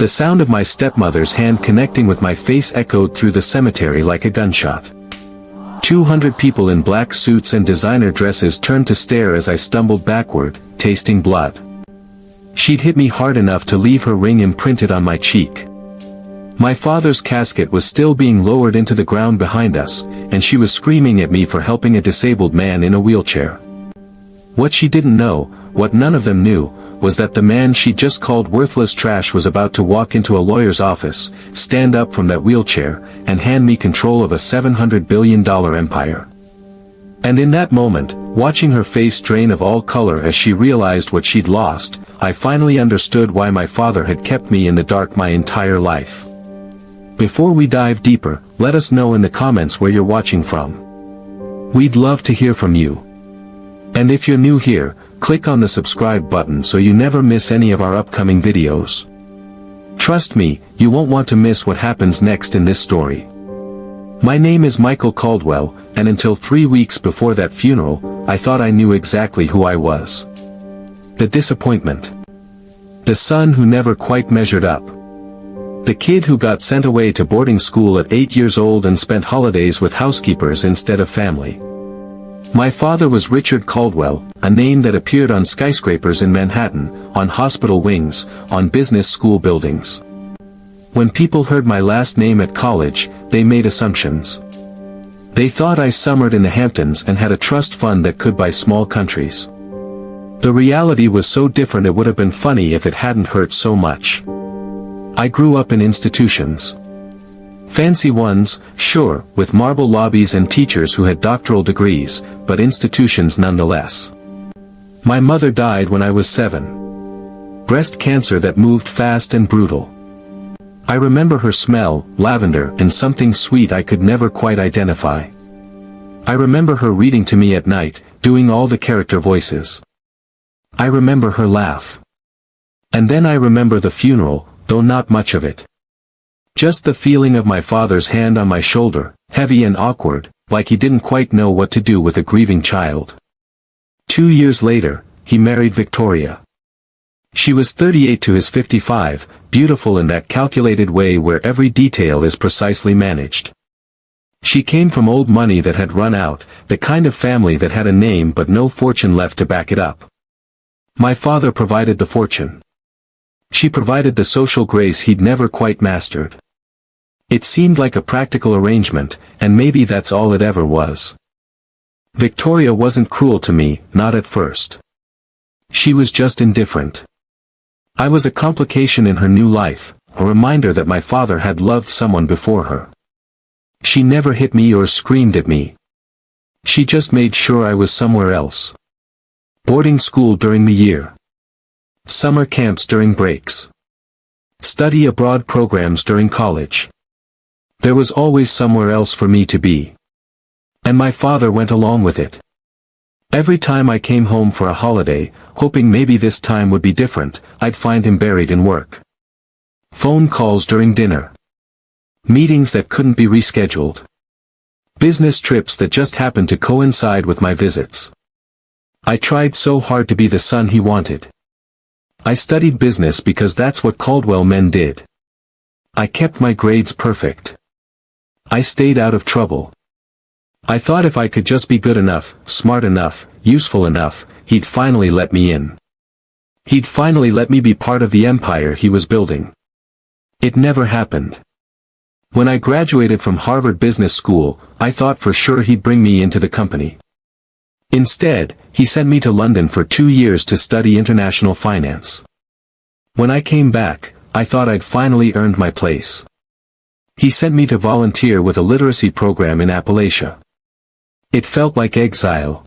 The sound of my stepmother's hand connecting with my face echoed through the cemetery like a gunshot. 200 people in black suits and designer dresses turned to stare as I stumbled backward, tasting blood. She'd hit me hard enough to leave her ring imprinted on my cheek. My father's casket was still being lowered into the ground behind us, and she was screaming at me for helping a disabled man in a wheelchair. What she didn't know, what none of them knew, was that the man she just called worthless trash was about to walk into a lawyer's office, stand up from that wheelchair, and hand me control of a $700 billion empire. And in that moment, watching her face drain of all color as she realized what she'd lost, I finally understood why my father had kept me in the dark my entire life. Before we dive deeper, let us know in the comments where you're watching from. We'd love to hear from you. And if you're new here, click on the subscribe button so you never miss any of our upcoming videos. Trust me, you won't want to miss what happens next in this story. My name is Michael Caldwell, and until 3 weeks before that funeral, I thought I knew exactly who I was. The disappointment. The son who never quite measured up. The kid who got sent away to boarding school at 8 years old and spent holidays with housekeepers instead of family. My father was Richard Caldwell, a name that appeared on skyscrapers in Manhattan, on hospital wings, on business school buildings. When people heard my last name at college, they made assumptions. They thought I summered in the Hamptons and had a trust fund that could buy small countries. The reality was so different it would have been funny if it hadn't hurt so much. I grew up in institutions. Fancy ones, sure, with marble lobbies and teachers who had doctoral degrees, but institutions nonetheless. My mother died when I was 7. Breast cancer that moved fast and brutal. I remember her smell, lavender, and something sweet I could never quite identify. I remember her reading to me at night, doing all the character voices. I remember her laugh. And then I remember the funeral, though not much of it. Just the feeling of my father's hand on my shoulder, heavy and awkward, like he didn't quite know what to do with a grieving child. 2 years later, he married Victoria. She was 38 to his 55, beautiful in that calculated way where every detail is precisely managed. She came from old money that had run out, the kind of family that had a name but no fortune left to back it up. My father provided the fortune. She provided the social grace he'd never quite mastered. It seemed like a practical arrangement, and maybe that's all it ever was. Victoria wasn't cruel to me, not at first. She was just indifferent. I was a complication in her new life, a reminder that my father had loved someone before her. She never hit me or screamed at me. She just made sure I was somewhere else. Boarding school during the year. Summer camps during breaks. Study abroad programs during college. There was always somewhere else for me to be. And my father went along with it. Every time I came home for a holiday, hoping maybe this time would be different, I'd find him buried in work. Phone calls during dinner. Meetings that couldn't be rescheduled. Business trips that just happened to coincide with my visits. I tried so hard to be the son he wanted. I studied business because that's what Caldwell men did. I kept my grades perfect. I stayed out of trouble. I thought if I could just be good enough, smart enough, useful enough, he'd finally let me in. He'd finally let me be part of the empire he was building. It never happened. When I graduated from Harvard Business School, I thought for sure he'd bring me into the company. Instead, he sent me to London for 2 years to study international finance. When I came back, I thought I'd finally earned my place. He sent me to volunteer with a literacy program in Appalachia. It felt like exile.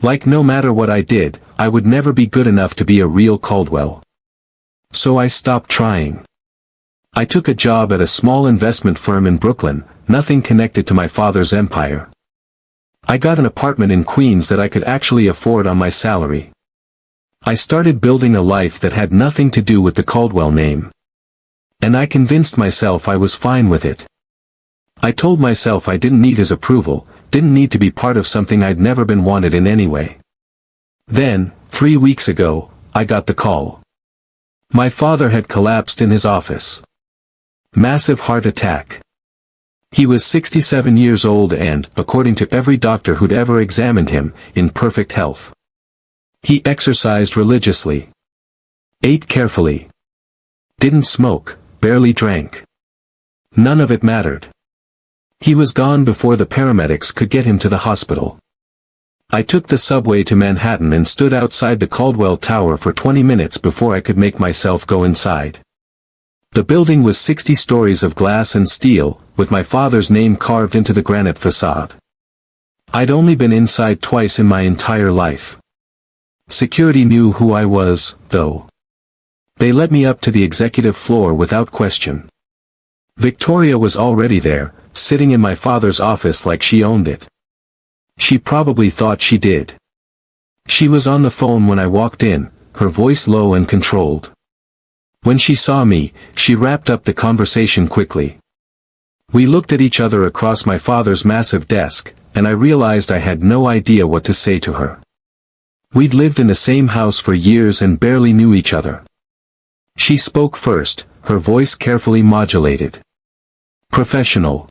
Like no matter what I did, I would never be good enough to be a real Caldwell. So I stopped trying. I took a job at a small investment firm in Brooklyn, nothing connected to my father's empire. I got an apartment in Queens that I could actually afford on my salary. I started building a life that had nothing to do with the Caldwell name. And I convinced myself I was fine with it. I told myself I didn't need his approval, didn't need to be part of something I'd never been wanted in anyway. Then, 3 weeks ago, I got the call. My father had collapsed in his office. Massive heart attack. He was 67 years old and, according to every doctor who'd ever examined him, in perfect health. He exercised religiously. Ate carefully. Didn't smoke, barely drank. None of it mattered. He was gone before the paramedics could get him to the hospital. I took the subway to Manhattan and stood outside the Caldwell Tower for 20 minutes before I could make myself go inside. The building was 60 stories of glass and steel, with my father's name carved into the granite facade. I'd only been inside twice in my entire life. Security knew who I was, though. They let me up to the executive floor without question. Victoria was already there, sitting in my father's office like she owned it. She probably thought she did. She was on the phone when I walked in, her voice low and controlled. When she saw me, she wrapped up the conversation quickly. We looked at each other across my father's massive desk, and I realized I had no idea what to say to her. We'd lived in the same house for years and barely knew each other. She spoke first, her voice carefully modulated. Professional.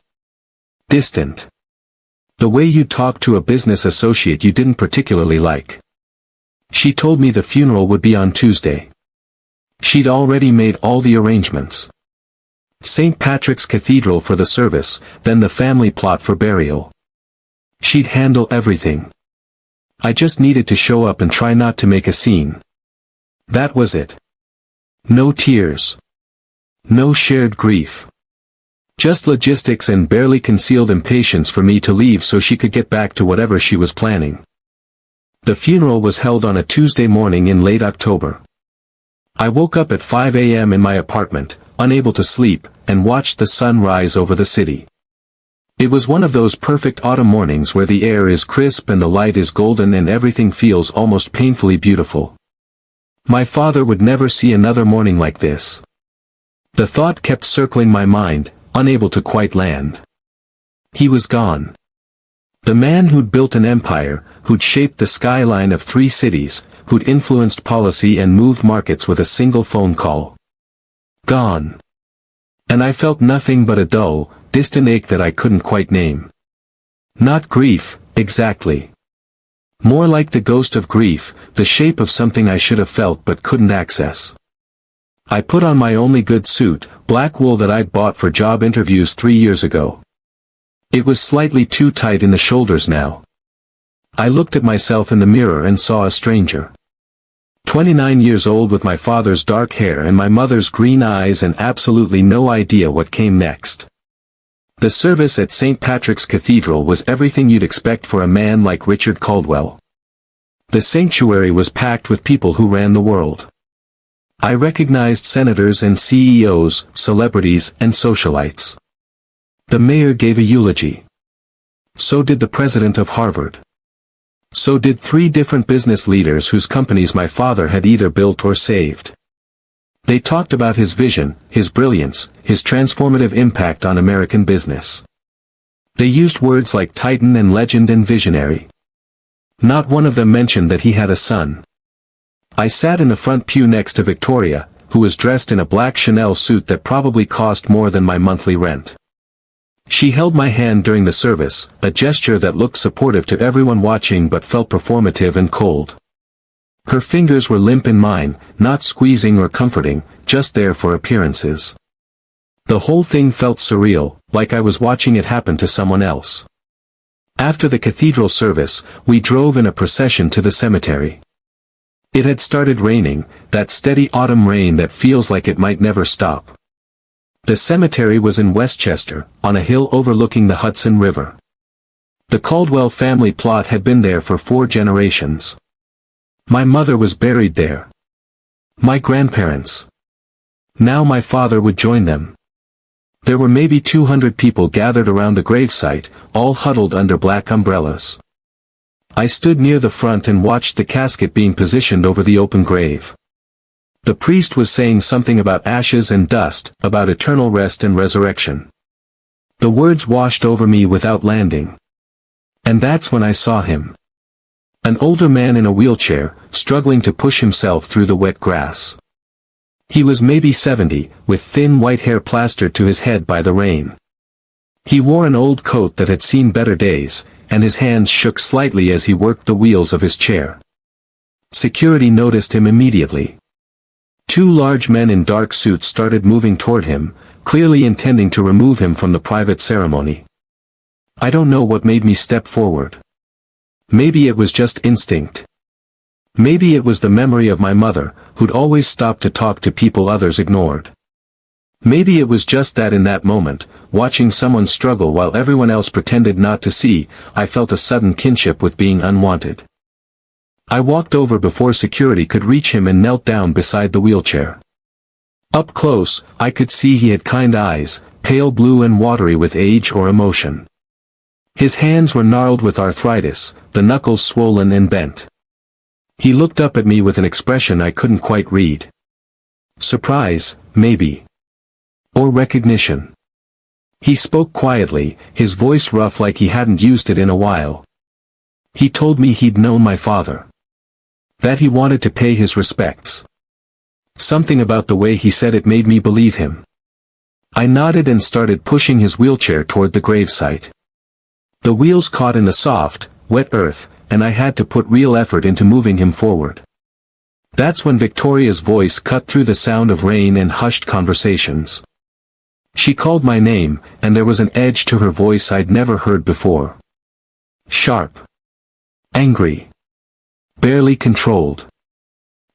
Distant. The way you talked to a business associate you didn't particularly like. She told me the funeral would be on Tuesday. She'd already made all the arrangements. St. Patrick's Cathedral for the service, then the family plot for burial. She'd handle everything. I just needed to show up and try not to make a scene. That was it. No tears. No shared grief. Just logistics and barely concealed impatience for me to leave so she could get back to whatever she was planning. The funeral was held on a Tuesday morning in late October. I woke up at 5 a.m. in my apartment, unable to sleep, and watched the sun rise over the city. It was one of those perfect autumn mornings where the air is crisp and the light is golden and everything feels almost painfully beautiful. My father would never see another morning like this. The thought kept circling my mind, unable to quite land. He was gone. The man who'd built an empire, who'd shaped the skyline of 3 cities, who'd influenced policy and moved markets with a single phone call. Gone. And I felt nothing but a dull, distant ache that I couldn't quite name. Not grief, exactly. More like the ghost of grief, the shape of something I should have felt but couldn't access. I put on my only good suit, black wool that I'd bought for job interviews 3 years ago. It was slightly too tight in the shoulders now. I looked at myself in the mirror and saw a stranger. 29 years old with my father's dark hair and my mother's green eyes and absolutely no idea what came next. The service at St. Patrick's Cathedral was everything you'd expect for a man like Richard Caldwell. The sanctuary was packed with people who ran the world. I recognized senators and CEOs, celebrities and socialites. The mayor gave a eulogy. So did the president of Harvard. So did 3 different business leaders whose companies my father had either built or saved. They talked about his vision, his brilliance, his transformative impact on American business. They used words like titan and legend and visionary. Not one of them mentioned that he had a son. I sat in the front pew next to Victoria, who was dressed in a black Chanel suit that probably cost more than my monthly rent. She held my hand during the service, a gesture that looked supportive to everyone watching but felt performative and cold. Her fingers were limp in mine, not squeezing or comforting, just there for appearances. The whole thing felt surreal, like I was watching it happen to someone else. After the cathedral service, we drove in a procession to the cemetery. It had started raining, that steady autumn rain that feels like it might never stop. The cemetery was in Westchester, on a hill overlooking the Hudson River. The Caldwell family plot had been there for 4 generations. My mother was buried there. My grandparents. Now my father would join them. There were maybe 200 people gathered around the gravesite, all huddled under black umbrellas. I stood near the front and watched the casket being positioned over the open grave. The priest was saying something about ashes and dust, about eternal rest and resurrection. The words washed over me without landing. And that's when I saw him. An older man in a wheelchair, struggling to push himself through the wet grass. He was maybe 70, with thin white hair plastered to his head by the rain. He wore an old coat that had seen better days, and his hands shook slightly as he worked the wheels of his chair. Security noticed him immediately. Two large men in dark suits started moving toward him, clearly intending to remove him from the private ceremony. I don't know what made me step forward. Maybe it was just instinct. Maybe it was the memory of my mother, who'd always stop to talk to people others ignored. Maybe it was just that in that moment, watching someone struggle while everyone else pretended not to see, I felt a sudden kinship with being unwanted. I walked over before security could reach him and knelt down beside the wheelchair. Up close, I could see he had kind eyes, pale blue and watery with age or emotion. His hands were gnarled with arthritis, the knuckles swollen and bent. He looked up at me with an expression I couldn't quite read. Surprise, maybe. Or recognition. He spoke quietly, his voice rough like he hadn't used it in a while. He told me he'd known my father. That he wanted to pay his respects. Something about the way he said it made me believe him. I nodded and started pushing his wheelchair toward the gravesite. The wheels caught in the soft, wet earth, and I had to put real effort into moving him forward. That's when Victoria's voice cut through the sound of rain and hushed conversations. She called my name, and there was an edge to her voice I'd never heard before. Sharp. Angry. Barely controlled.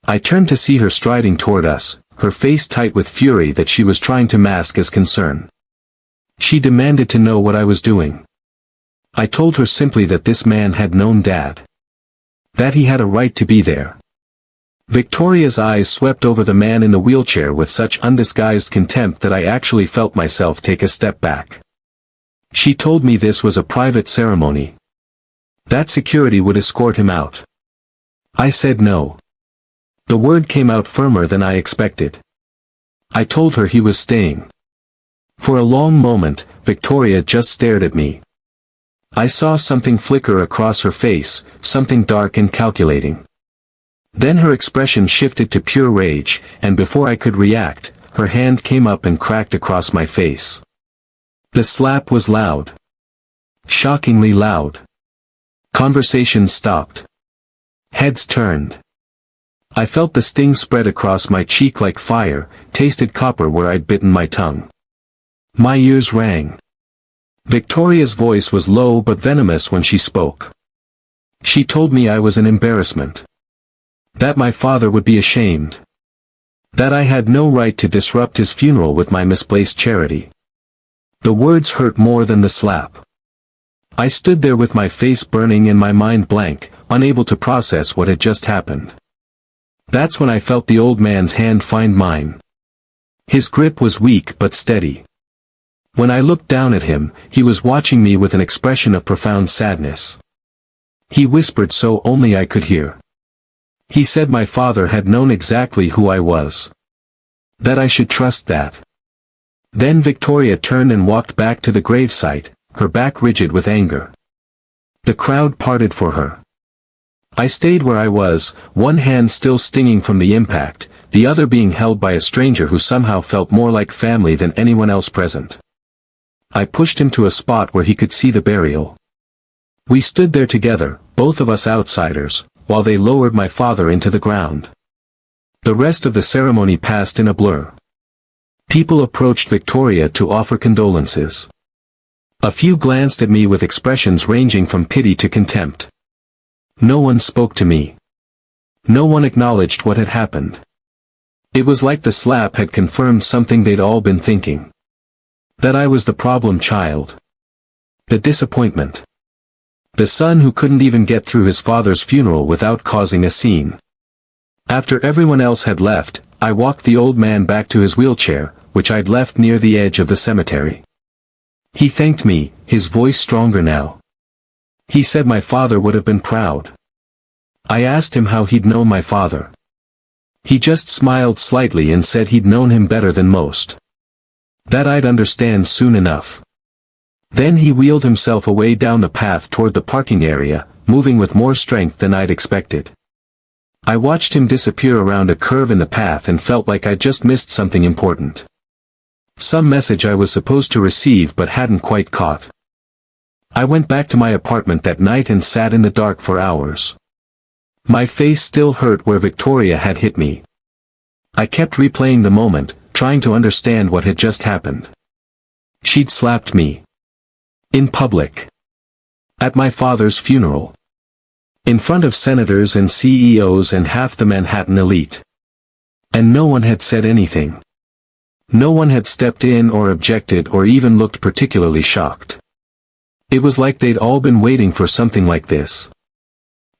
I turned to see her striding toward us, her face tight with fury that she was trying to mask as concern. She demanded to know what I was doing. I told her simply that this man had known Dad. That he had a right to be there. Victoria's eyes swept over the man in the wheelchair with such undisguised contempt that I actually felt myself take a step back. She told me this was a private ceremony. That security would escort him out. I said no. The word came out firmer than I expected. I told her he was staying. For a long moment, Victoria just stared at me. I saw something flicker across her face, something dark and calculating. Then her expression shifted to pure rage, and before I could react, her hand came up and cracked across my face. The slap was loud. Shockingly loud. Conversation stopped. Heads turned. I felt the sting spread across my cheek like fire, tasted copper where I'd bitten my tongue. My ears rang. Victoria's voice was low but venomous when she spoke. She told me I was an embarrassment. That my father would be ashamed. That I had no right to disrupt his funeral with my misplaced charity. The words hurt more than the slap. I stood there with my face burning and my mind blank, unable to process what had just happened. That's when I felt the old man's hand find mine. His grip was weak but steady. When I looked down at him, he was watching me with an expression of profound sadness. He whispered so only I could hear. He said my father had known exactly who I was. That I should trust that. Then Victoria turned and walked back to the gravesite, her back rigid with anger. The crowd parted for her. I stayed where I was, one hand still stinging from the impact, the other being held by a stranger who somehow felt more like family than anyone else present. I pushed him to a spot where he could see the burial. We stood there together, both of us outsiders, while they lowered my father into the ground. The rest of the ceremony passed in a blur. People approached Victoria to offer condolences. A few glanced at me with expressions ranging from pity to contempt. No one spoke to me. No one acknowledged what had happened. It was like the slap had confirmed something they'd all been thinking. That I was the problem child. The disappointment. The son who couldn't even get through his father's funeral without causing a scene. After everyone else had left, I walked the old man back to his wheelchair, which I'd left near the edge of the cemetery. He thanked me, his voice stronger now. He said my father would have been proud. I asked him how he'd known my father. He just smiled slightly and said he'd known him better than most. That I'd understand soon enough. Then he wheeled himself away down the path toward the parking area, moving with more strength than I'd expected. I watched him disappear around a curve in the path and felt like I'd just missed something important. Some message I was supposed to receive but hadn't quite caught. I went back to my apartment that night and sat in the dark for hours. My face still hurt where Victoria had hit me. I kept replaying the moment, trying to understand what had just happened. She'd slapped me. In public. At my father's funeral. In front of senators and CEOs and half the Manhattan elite. And no one had said anything. No one had stepped in or objected or even looked particularly shocked. It was like they'd all been waiting for something like this.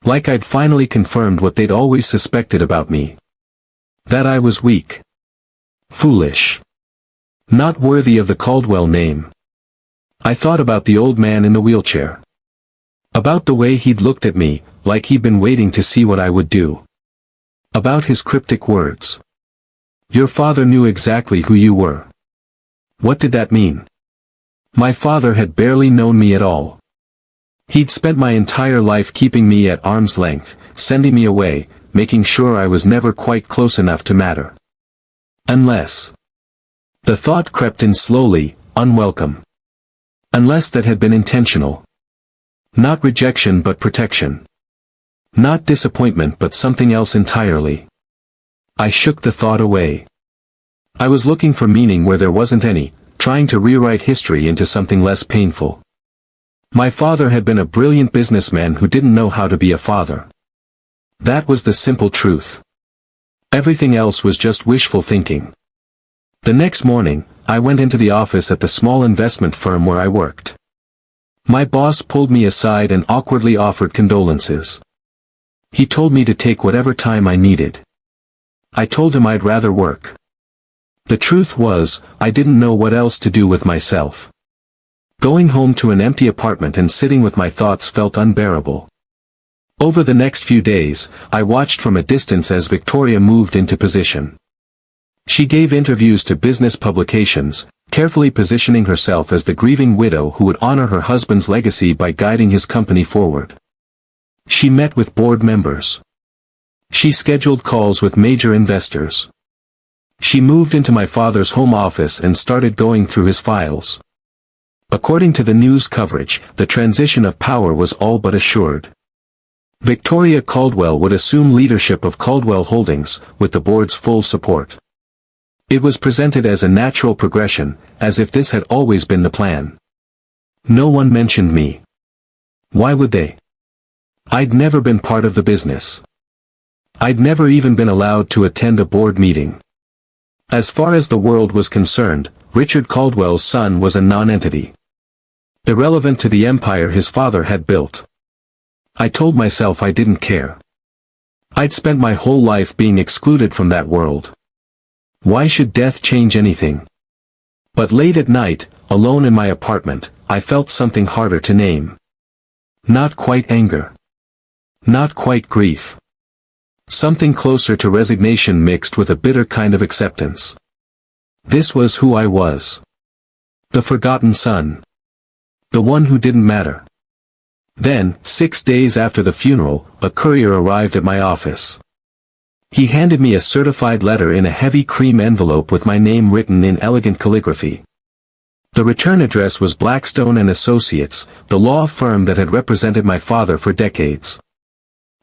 Like I'd finally confirmed what they'd always suspected about me. That I was weak. Foolish. Not worthy of the Caldwell name. I thought about the old man in the wheelchair. About the way he'd looked at me, like he'd been waiting to see what I would do. About his cryptic words. Your father knew exactly who you were. What did that mean? My father had barely known me at all. He'd spent my entire life keeping me at arm's length, sending me away, making sure I was never quite close enough to matter. Unless. The thought crept in slowly, unwelcome. Unless that had been intentional. Not rejection but protection. Not disappointment but something else entirely. I shook the thought away. I was looking for meaning where there wasn't any, trying to rewrite history into something less painful. My father had been a brilliant businessman who didn't know how to be a father. That was the simple truth. Everything else was just wishful thinking. The next morning, I went into the office at the small investment firm where I worked. My boss pulled me aside and awkwardly offered condolences. He told me to take whatever time I needed. I told him I'd rather work. The truth was, I didn't know what else to do with myself. Going home to an empty apartment and sitting with my thoughts felt unbearable. Over the next few days, I watched from a distance as Victoria moved into position. She gave interviews to business publications, carefully positioning herself as the grieving widow who would honor her husband's legacy by guiding his company forward. She met with board members. She scheduled calls with major investors. She moved into my father's home office and started going through his files. According to the news coverage, the transition of power was all but assured. Victoria Caldwell would assume leadership of Caldwell Holdings, with the board's full support. It was presented as a natural progression, as if this had always been the plan. No one mentioned me. Why would they? I'd never been part of the business. I'd never even been allowed to attend a board meeting. As far as the world was concerned, Richard Caldwell's son was a non-entity. Irrelevant to the empire his father had built. I told myself I didn't care. I'd spent my whole life being excluded from that world. Why should death change anything? But late at night, alone in my apartment, I felt something harder to name. Not quite anger. Not quite grief. Something closer to resignation mixed with a bitter kind of acceptance. This was who I was. The forgotten son. The one who didn't matter. Then, 6 days after the funeral, a courier arrived at my office. He handed me a certified letter in a heavy cream envelope with my name written in elegant calligraphy. The return address was Blackstone and Associates, the law firm that had represented my father for decades.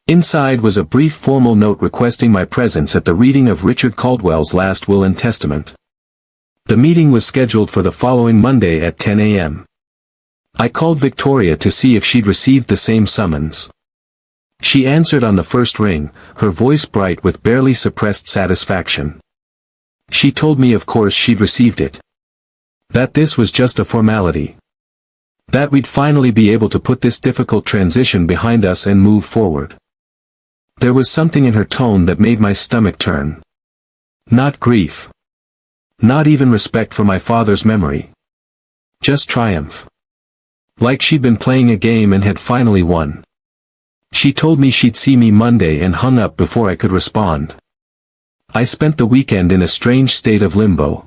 Inside was a brief formal note requesting my presence at the reading of Richard Caldwell's last will and testament. The meeting was scheduled for the following Monday at 10 a.m. I called Victoria to see if she'd received the same summons. She answered on the first ring, her voice bright with barely suppressed satisfaction. She told me of course she'd received it. That this was just a formality. That we'd finally be able to put this difficult transition behind us and move forward. There was something in her tone that made my stomach turn. Not grief. Not even respect for my father's memory. Just triumph. Like she'd been playing a game and had finally won. She told me she'd see me Monday and hung up before I could respond. I spent the weekend in a strange state of limbo.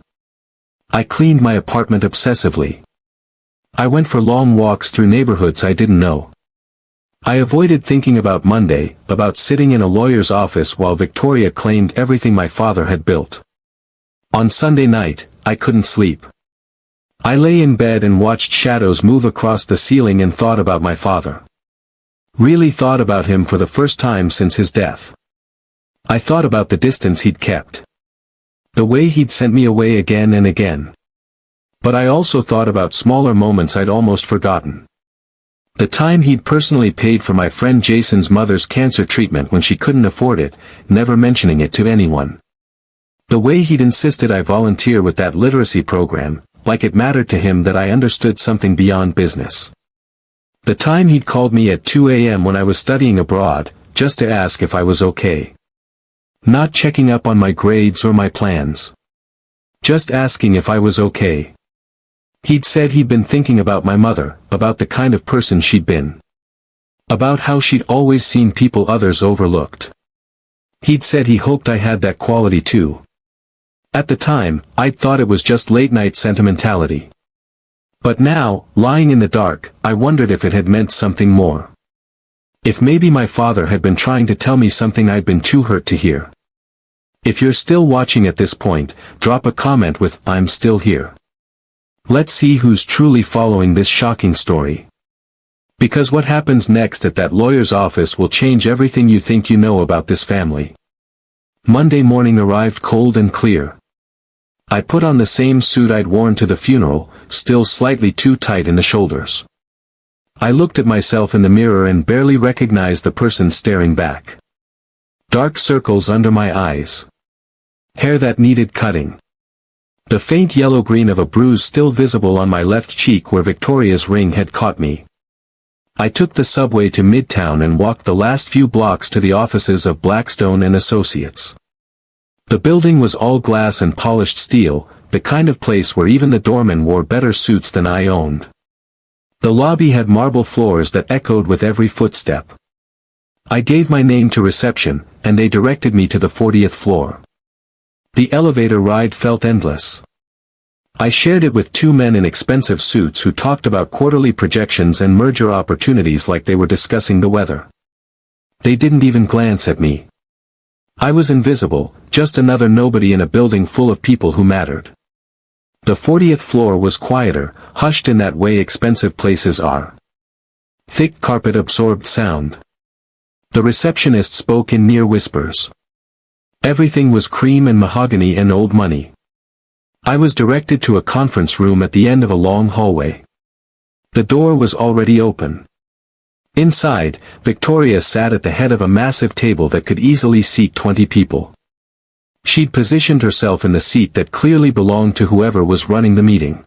I cleaned my apartment obsessively. I went for long walks through neighborhoods I didn't know. I avoided thinking about Monday, about sitting in a lawyer's office while Victoria claimed everything my father had built. On Sunday night, I couldn't sleep. I lay in bed and watched shadows move across the ceiling and thought about my father. Really thought about him for the first time since his death. I thought about the distance he'd kept. The way he'd sent me away again and again. But I also thought about smaller moments I'd almost forgotten. The time he'd personally paid for my friend Jason's mother's cancer treatment when she couldn't afford it, never mentioning it to anyone. The way he'd insisted I volunteer with that literacy program, like it mattered to him that I understood something beyond business. The time he'd called me at 2 a.m. when I was studying abroad, just to ask if I was okay. Not checking up on my grades or my plans. Just asking if I was okay. He'd said he'd been thinking about my mother, about the kind of person she'd been. About how she'd always seen people others overlooked. He'd said he hoped I had that quality too. At the time, I'd thought it was just late-night sentimentality. But now, lying in the dark, I wondered if it had meant something more. If maybe my father had been trying to tell me something I'd been too hurt to hear. If you're still watching at this point, drop a comment with "I'm still here." Let's see who's truly following this shocking story. Because what happens next at that lawyer's office will change everything you think you know about this family. Monday morning arrived cold and clear. I put on the same suit I'd worn to the funeral, still slightly too tight in the shoulders. I looked at myself in the mirror and barely recognized the person staring back. Dark circles under my eyes. Hair that needed cutting. The faint yellow-green of a bruise still visible on my left cheek where Victoria's ring had caught me. I took the subway to Midtown and walked the last few blocks to the offices of Blackstone and Associates. The building was all glass and polished steel, the kind of place where even the doormen wore better suits than I owned. The lobby had marble floors that echoed with every footstep. I gave my name to reception, and they directed me to the 40th floor. The elevator ride felt endless. I shared it with two men in expensive suits who talked about quarterly projections and merger opportunities like they were discussing the weather. They didn't even glance at me. I was invisible, just another nobody in a building full of people who mattered. The 40th floor was quieter, hushed in that way expensive places are. Thick carpet absorbed sound. The receptionist spoke in near whispers. Everything was cream and mahogany and old money. I was directed to a conference room at the end of a long hallway. The door was already open. Inside, Victoria sat at the head of a massive table that could easily seat 20 people. She'd positioned herself in the seat that clearly belonged to whoever was running the meeting.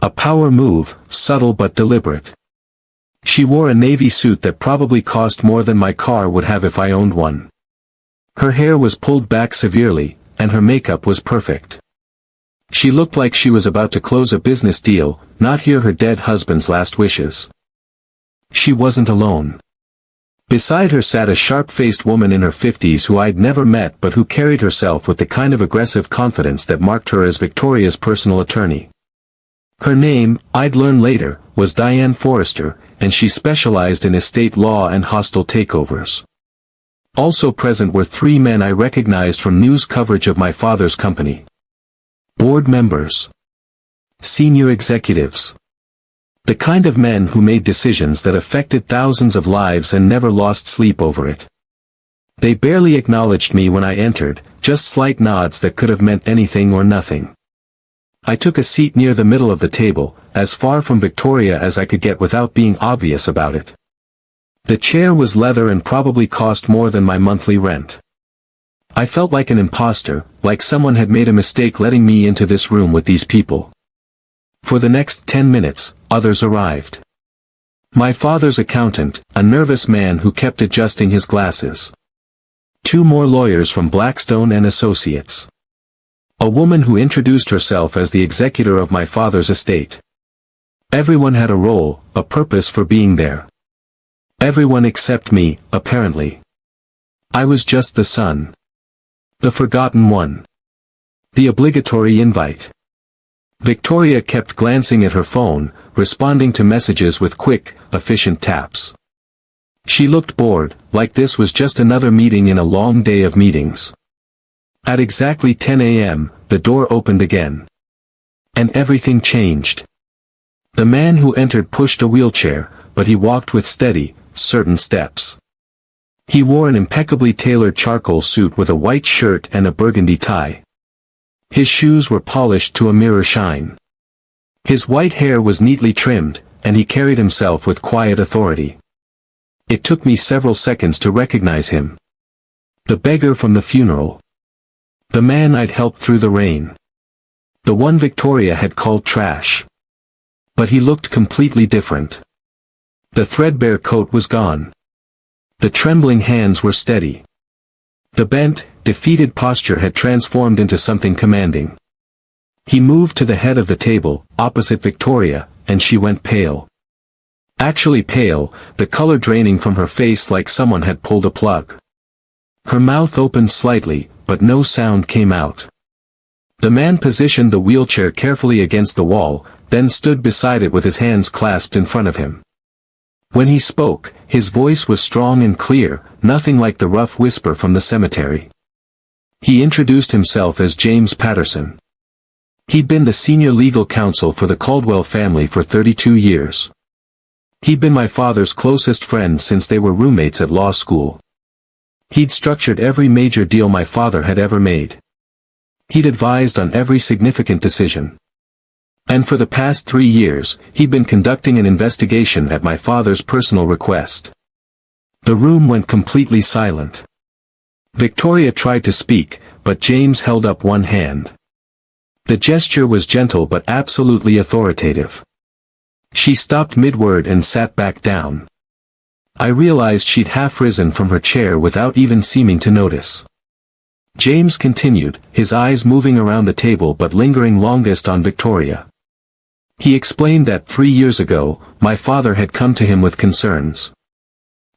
A power move, subtle but deliberate. She wore a navy suit that probably cost more than my car would have if I owned one. Her hair was pulled back severely, and her makeup was perfect. She looked like she was about to close a business deal, not hear her dead husband's last wishes. She wasn't alone. Beside her sat a sharp-faced woman in her 50s who I'd never met but who carried herself with the kind of aggressive confidence that marked her as Victoria's personal attorney. Her name, I'd learn later, was Diane Forrester, and she specialized in estate law and hostile takeovers. Also present were three men I recognized from news coverage of my father's company. Board members. Senior executives. The kind of men who made decisions that affected thousands of lives and never lost sleep over it. They barely acknowledged me when I entered, just slight nods that could have meant anything or nothing. I took a seat near the middle of the table, as far from Victoria as I could get without being obvious about it. The chair was leather and probably cost more than my monthly rent. I felt like an imposter, like someone had made a mistake letting me into this room with these people. For the next 10 minutes, others arrived. My father's accountant, a nervous man who kept adjusting his glasses. Two more lawyers from Blackstone and Associates. A woman who introduced herself as the executor of my father's estate. Everyone had a role, a purpose for being there. Everyone except me, apparently. I was just the son. The forgotten one. The obligatory invite. Victoria kept glancing at her phone, responding to messages with quick, efficient taps. She looked bored, like this was just another meeting in a long day of meetings. At exactly 10 a.m., the door opened again. And everything changed. The man who entered pushed a wheelchair, but he walked with steady, certain steps. He wore an impeccably tailored charcoal suit with a white shirt and a burgundy tie. His shoes were polished to a mirror shine. His white hair was neatly trimmed, and he carried himself with quiet authority. It took me several seconds to recognize him. The beggar from the funeral. The man I'd helped through the rain. The one Victoria had called trash. But he looked completely different. The threadbare coat was gone. The trembling hands were steady. The bent, defeated posture had transformed into something commanding. He moved to the head of the table, opposite Victoria, and she went pale. Actually pale, the color draining from her face like someone had pulled a plug. Her mouth opened slightly, but no sound came out. The man positioned the wheelchair carefully against the wall, then stood beside it with his hands clasped in front of him. When he spoke, his voice was strong and clear, nothing like the rough whisper from the cemetery. He introduced himself as James Patterson. He'd been the senior legal counsel for the Caldwell family for 32 years. He'd been my father's closest friend since they were roommates at law school. He'd structured every major deal my father had ever made. He'd advised on every significant decision. And for the past 3 years, he'd been conducting an investigation at my father's personal request. The room went completely silent. Victoria tried to speak, but James held up one hand. The gesture was gentle but absolutely authoritative. She stopped mid-word and sat back down. I realized she'd half risen from her chair without even seeming to notice. James continued, his eyes moving around the table but lingering longest on Victoria. He explained that 3 years ago, my father had come to him with concerns.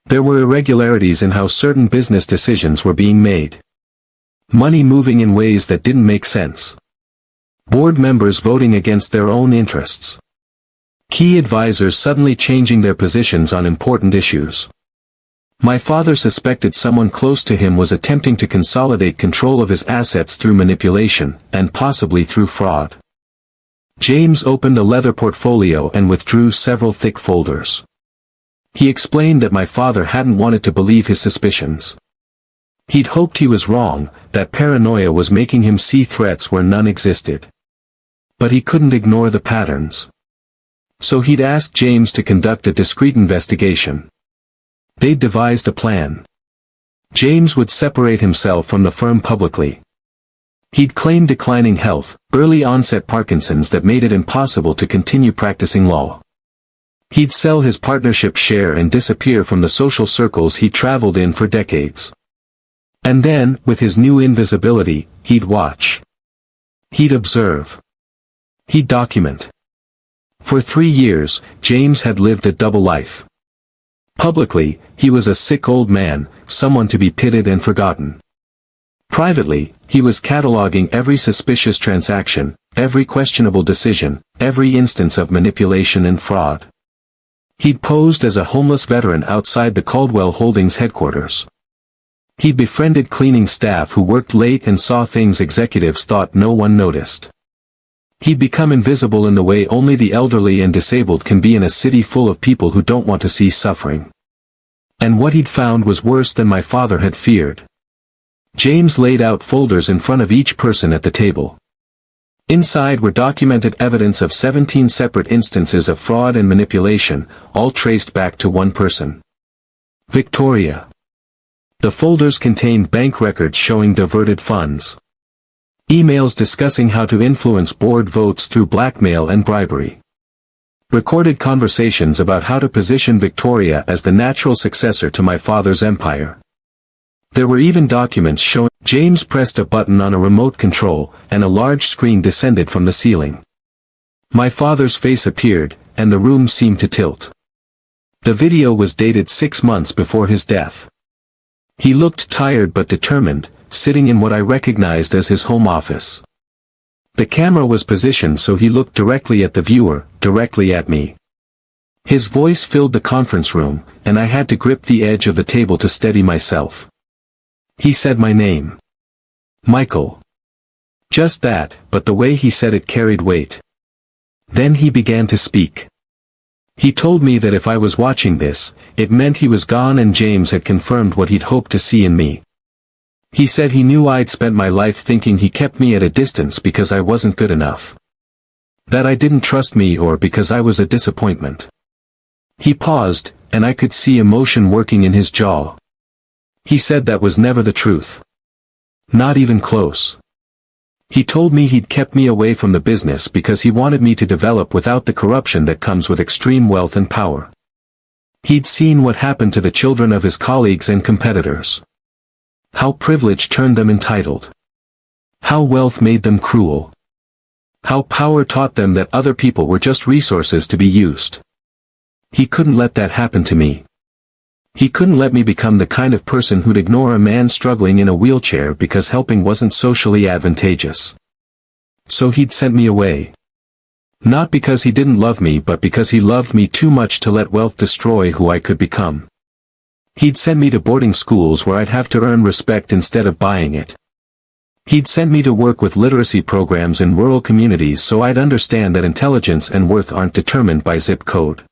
There were irregularities in how certain business decisions were being made. Money moving in ways that didn't make sense. Board members voting against their own interests. Key advisors suddenly changing their positions on important issues. My father suspected someone close to him was attempting to consolidate control of his assets through manipulation, and possibly through fraud. James opened a leather portfolio and withdrew several thick folders. He explained that my father hadn't wanted to believe his suspicions. He'd hoped he was wrong, that paranoia was making him see threats where none existed. But he couldn't ignore the patterns. So he'd asked James to conduct a discreet investigation. They'd devised a plan. James would separate himself from the firm publicly. He'd claim declining health, early onset Parkinson's that made it impossible to continue practicing law. He'd sell his partnership share and disappear from the social circles he'd traveled in for decades. And then, with his new invisibility, he'd watch. He'd observe. He'd document. For 3 years, James had lived a double life. Publicly, he was a sick old man, someone to be pitied and forgotten. Privately, he was cataloging every suspicious transaction, every questionable decision, every instance of manipulation and fraud. He'd posed as a homeless veteran outside the Caldwell Holdings headquarters. He'd befriended cleaning staff who worked late and saw things executives thought no one noticed. He'd become invisible in the way only the elderly and disabled can be in a city full of people who don't want to see suffering. And what he'd found was worse than my father had feared. James laid out folders in front of each person at the table. Inside were documented evidence of 17 separate instances of fraud and manipulation, all traced back to one person. Victoria. The folders contained bank records showing diverted funds. Emails discussing how to influence board votes through blackmail and bribery. Recorded conversations about how to position Victoria as the natural successor to my father's empire. There were even documents showing James pressed a button on a remote control, and a large screen descended from the ceiling. My father's face appeared, and the room seemed to tilt. The video was dated 6 months before his death. He looked tired but determined, sitting in what I recognized as his home office. The camera was positioned so he looked directly at the viewer, directly at me. His voice filled the conference room, and I had to grip the edge of the table to steady myself. He said my name. Michael. Just that, but the way he said it carried weight. Then he began to speak. He told me that if I was watching this, it meant he was gone and James had confirmed what he'd hoped to see in me. He said he knew I'd spent my life thinking he kept me at a distance because I wasn't good enough. That I didn't trust me or because I was a disappointment. He paused, and I could see emotion working in his jaw. He said that was never the truth. Not even close. He told me he'd kept me away from the business because he wanted me to develop without the corruption that comes with extreme wealth and power. He'd seen what happened to the children of his colleagues and competitors. How privilege turned them entitled. How wealth made them cruel. How power taught them that other people were just resources to be used. He couldn't let that happen to me. He couldn't let me become the kind of person who'd ignore a man struggling in a wheelchair because helping wasn't socially advantageous. So he'd sent me away. Not because he didn't love me but because he loved me too much to let wealth destroy who I could become. He'd send me to boarding schools where I'd have to earn respect instead of buying it. He'd sent me to work with literacy programs in rural communities so I'd understand that intelligence and worth aren't determined by zip code.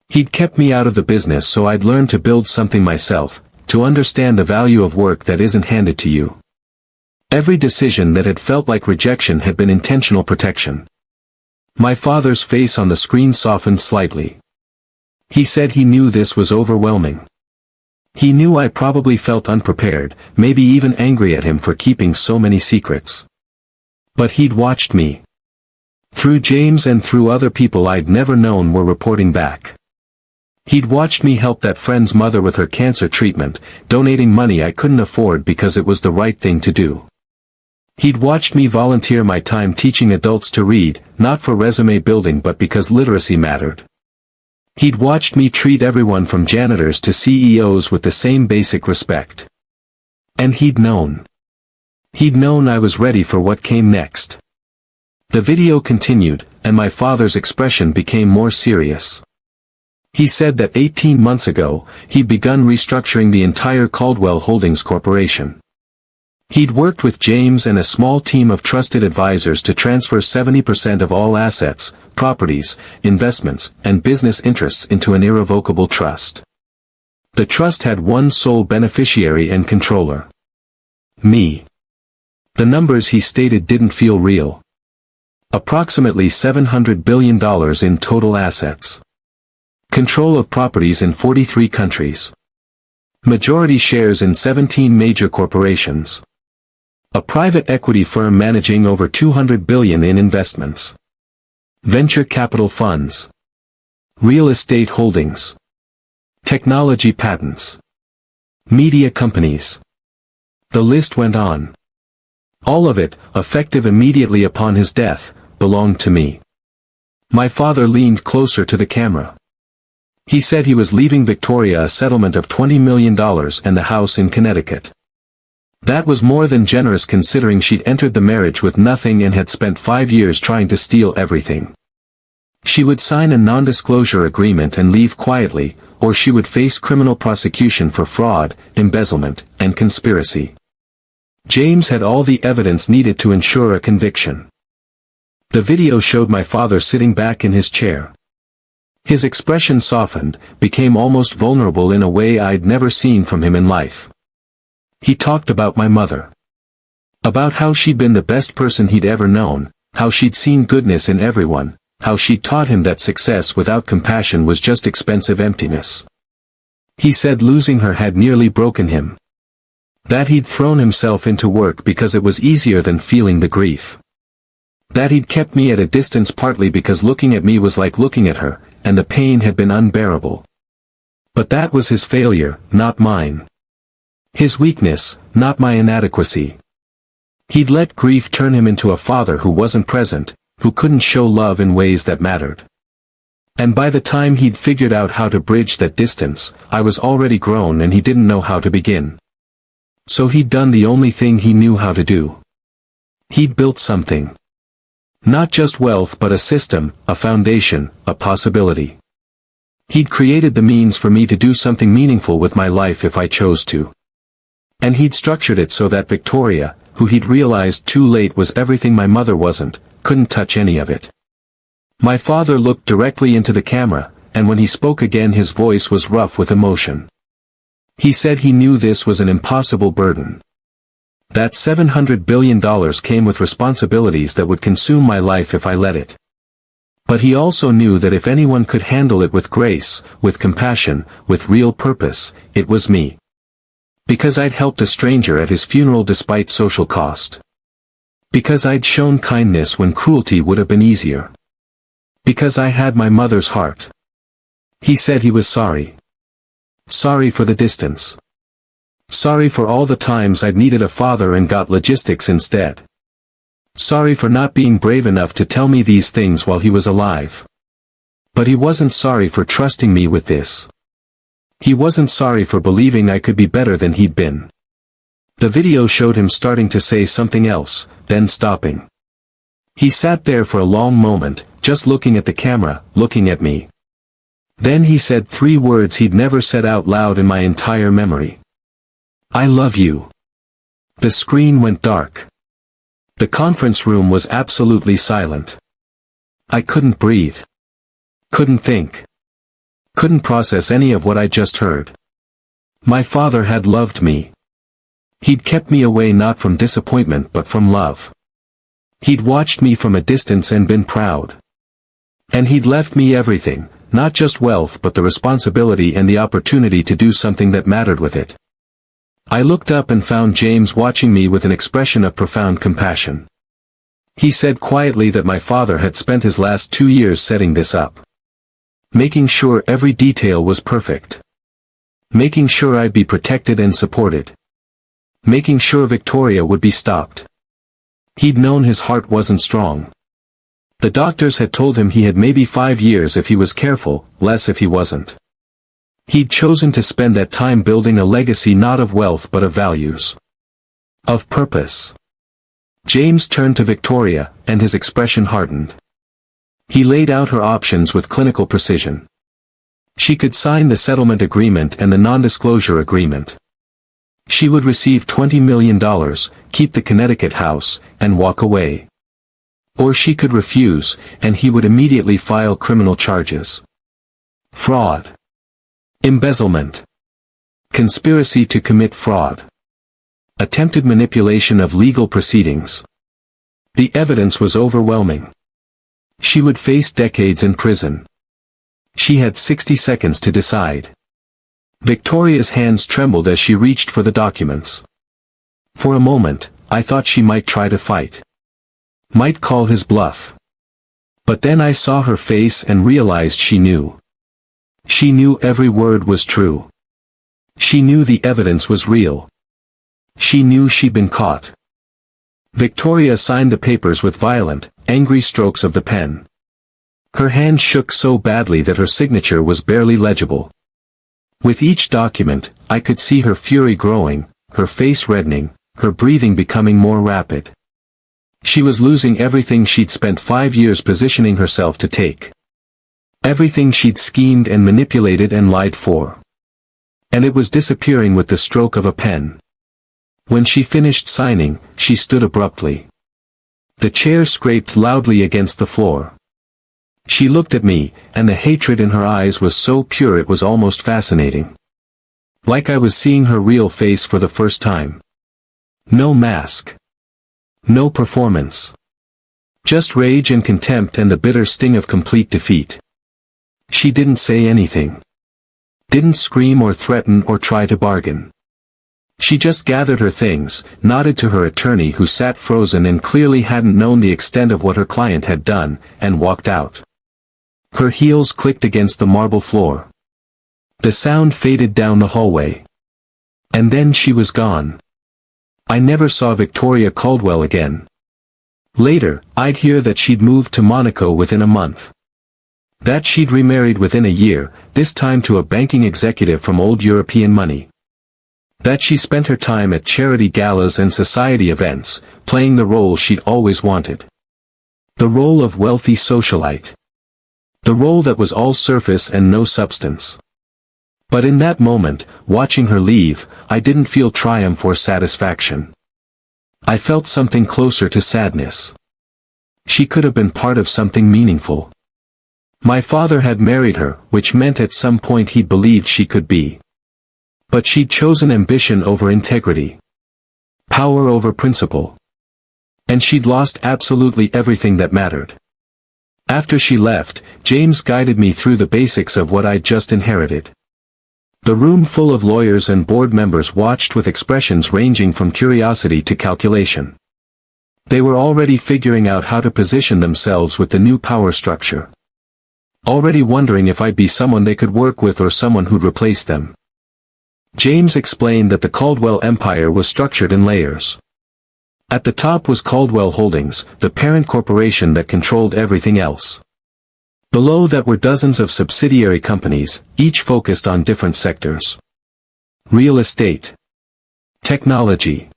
He'd kept me out of the business so I'd learn to build something myself, to understand the value of work that isn't handed to you. Every decision that had felt like rejection had been intentional protection. My father's face on the screen softened slightly. He said he knew this was overwhelming. He knew I probably felt unprepared, maybe even angry at him for keeping so many secrets. But he'd watched me. Through James and through other people I'd never known were reporting back. He'd watched me help that friend's mother with her cancer treatment, donating money I couldn't afford because it was the right thing to do. He'd watched me volunteer my time teaching adults to read, not for resume building but because literacy mattered. He'd watched me treat everyone from janitors to CEOs with the same basic respect. And he'd known. He'd known I was ready for what came next. The video continued, and my father's expression became more serious. He said that 18 months ago, he'd begun restructuring the entire Caldwell Holdings Corporation. He'd worked with James and a small team of trusted advisors to transfer 70% of all assets, properties, investments, and business interests into an irrevocable trust. The trust had one sole beneficiary and controller. Me. The numbers he stated didn't feel real. Approximately $700 billion in total assets. Control of properties in 43 countries. Majority shares in 17 major corporations. A private equity firm managing over $200 billion in investments. Venture capital funds. Real estate holdings. Technology patents. Media companies. The list went on. All of it, effective immediately upon his death, belonged to me. My father leaned closer to the camera. He said he was leaving Victoria a settlement of $20 million and the house in Connecticut. That was more than generous considering she'd entered the marriage with nothing and had spent 5 years trying to steal everything. She would sign a non-disclosure agreement and leave quietly, or she would face criminal prosecution for fraud, embezzlement, and conspiracy. James had all the evidence needed to ensure a conviction. The video showed my father sitting back in his chair. His expression softened, became almost vulnerable in a way I'd never seen from him in life. He talked about my mother. About how she'd been the best person he'd ever known, how she'd seen goodness in everyone, how she'd taught him that success without compassion was just expensive emptiness. He said losing her had nearly broken him. That he'd thrown himself into work because it was easier than feeling the grief. That he'd kept me at a distance partly because looking at me was like looking at her, and the pain had been unbearable. But that was his failure, not mine. His weakness, not my inadequacy. He'd let grief turn him into a father who wasn't present, who couldn't show love in ways that mattered. And by the time he'd figured out how to bridge that distance, I was already grown and he didn't know how to begin. So he'd done the only thing he knew how to do. He'd built something. Not just wealth but a system, a foundation, a possibility. He'd created the means for me to do something meaningful with my life if I chose to. And he'd structured it so that Victoria, who he'd realized too late was everything my mother wasn't, couldn't touch any of it. My father looked directly into the camera, and when he spoke again his voice was rough with emotion. He said he knew this was an impossible burden. That $700 billion came with responsibilities that would consume my life if I let it. But he also knew that if anyone could handle it with grace, with compassion, with real purpose, it was me. Because I'd helped a stranger at his funeral despite social cost. Because I'd shown kindness when cruelty would have been easier. Because I had my mother's heart. He said he was sorry. Sorry for the distance. Sorry for all the times I'd needed a father and got logistics instead. Sorry for not being brave enough to tell me these things while he was alive. But he wasn't sorry for trusting me with this. He wasn't sorry for believing I could be better than he'd been. The video showed him starting to say something else, then stopping. He sat there for a long moment, just looking at the camera, looking at me. Then he said 3 words he'd never said out loud in my entire memory. I love you. The screen went dark. The conference room was absolutely silent. I couldn't breathe. Couldn't think. Couldn't process any of what I just heard. My father had loved me. He'd kept me away not from disappointment but from love. He'd watched me from a distance and been proud. And he'd left me everything, not just wealth but the responsibility and the opportunity to do something that mattered with it. I looked up and found James watching me with an expression of profound compassion. He said quietly that my father had spent his last 2 years setting this up. Making sure every detail was perfect. Making sure I'd be protected and supported. Making sure Victoria would be stopped. He'd known his heart wasn't strong. The doctors had told him he had maybe 5 years if he was careful, less if he wasn't. He'd chosen to spend that time building a legacy not of wealth but of values. Of purpose. James turned to Victoria, and his expression hardened. He laid out her options with clinical precision. She could sign the settlement agreement and the non-disclosure agreement. She would receive $20 million, keep the Connecticut house, and walk away. Or she could refuse, and he would immediately file criminal charges. Fraud. Embezzlement. Conspiracy to commit fraud. Attempted manipulation of legal proceedings. The evidence was overwhelming. She would face decades in prison. She had 60 seconds to decide. Victoria's hands trembled as she reached for the documents. For a moment, I thought she might try to fight. Might call his bluff. But then I saw her face and realized she knew. She knew every word was true. She knew the evidence was real. She knew she'd been caught. Victoria signed the papers with violent, angry strokes of the pen. Her hand shook so badly that her signature was barely legible. With each document, I could see her fury growing, her face reddening, her breathing becoming more rapid. She was losing everything she'd spent 5 years positioning herself to take. Everything she'd schemed and manipulated and lied for. And it was disappearing with the stroke of a pen. When she finished signing, she stood abruptly. The chair scraped loudly against the floor. She looked at me, and the hatred in her eyes was so pure it was almost fascinating. Like I was seeing her real face for the first time. No mask. No performance. Just rage and contempt and the bitter sting of complete defeat. She didn't say anything. Didn't scream or threaten or try to bargain. She just gathered her things, nodded to her attorney who sat frozen and clearly hadn't known the extent of what her client had done, and walked out. Her heels clicked against the marble floor. The sound faded down the hallway. And then she was gone. I never saw Victoria Caldwell again. Later, I'd hear that she'd moved to Monaco within a month. That she'd remarried within a year, this time to a banking executive from old European money. That she spent her time at charity galas and society events, playing the role she'd always wanted. The role of wealthy socialite. The role that was all surface and no substance. But in that moment, watching her leave, I didn't feel triumph or satisfaction. I felt something closer to sadness. She could have been part of something meaningful. My father had married her, which meant at some point he believed she could be. But she'd chosen ambition over integrity. Power over principle. And she'd lost absolutely everything that mattered. After she left, James guided me through the basics of what I'd just inherited. The room full of lawyers and board members watched with expressions ranging from curiosity to calculation. They were already figuring out how to position themselves with the new power structure. Already wondering if I'd be someone they could work with or someone who'd replace them. James explained that the Caldwell empire was structured in layers. At the top was Caldwell Holdings, the parent corporation that controlled everything else. Below that were dozens of subsidiary companies, each focused on different sectors. Real estate. Technology.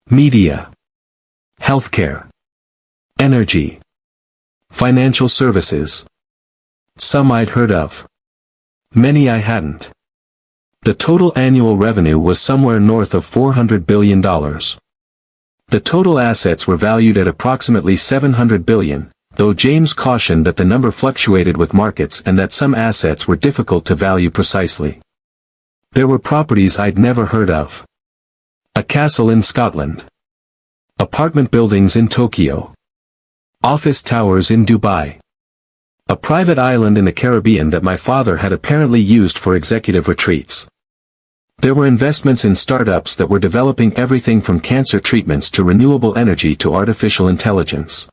Media. Healthcare. Energy. Financial services. Some I'd heard of. Many I hadn't. The total annual revenue was somewhere north of $400 billion. The total assets were valued at approximately $700 billion. Though James cautioned that the number fluctuated with markets and that some assets were difficult to value precisely. There were properties I'd never heard of. A castle in Scotland. Apartment buildings in Tokyo. Office towers in Dubai. A private island in the Caribbean that my father had apparently used for executive retreats. There were investments in startups that were developing everything from cancer treatments to renewable energy to artificial intelligence.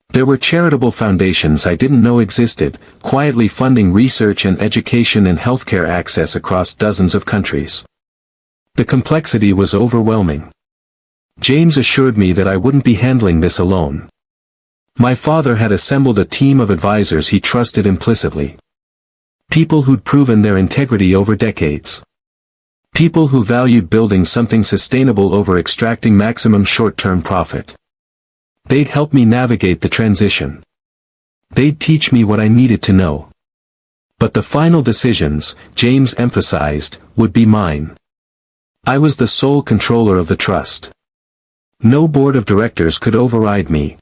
There were charitable foundations I didn't know existed, quietly funding research and education and healthcare access across dozens of countries. The complexity was overwhelming. James assured me that I wouldn't be handling this alone. My father had assembled a team of advisors he trusted implicitly. People who'd proven their integrity over decades. People who valued building something sustainable over extracting maximum short-term profit. They'd help me navigate the transition. They'd teach me what I needed to know. But the final decisions, James emphasized, would be mine. I was the sole controller of the trust. No board of directors could override me.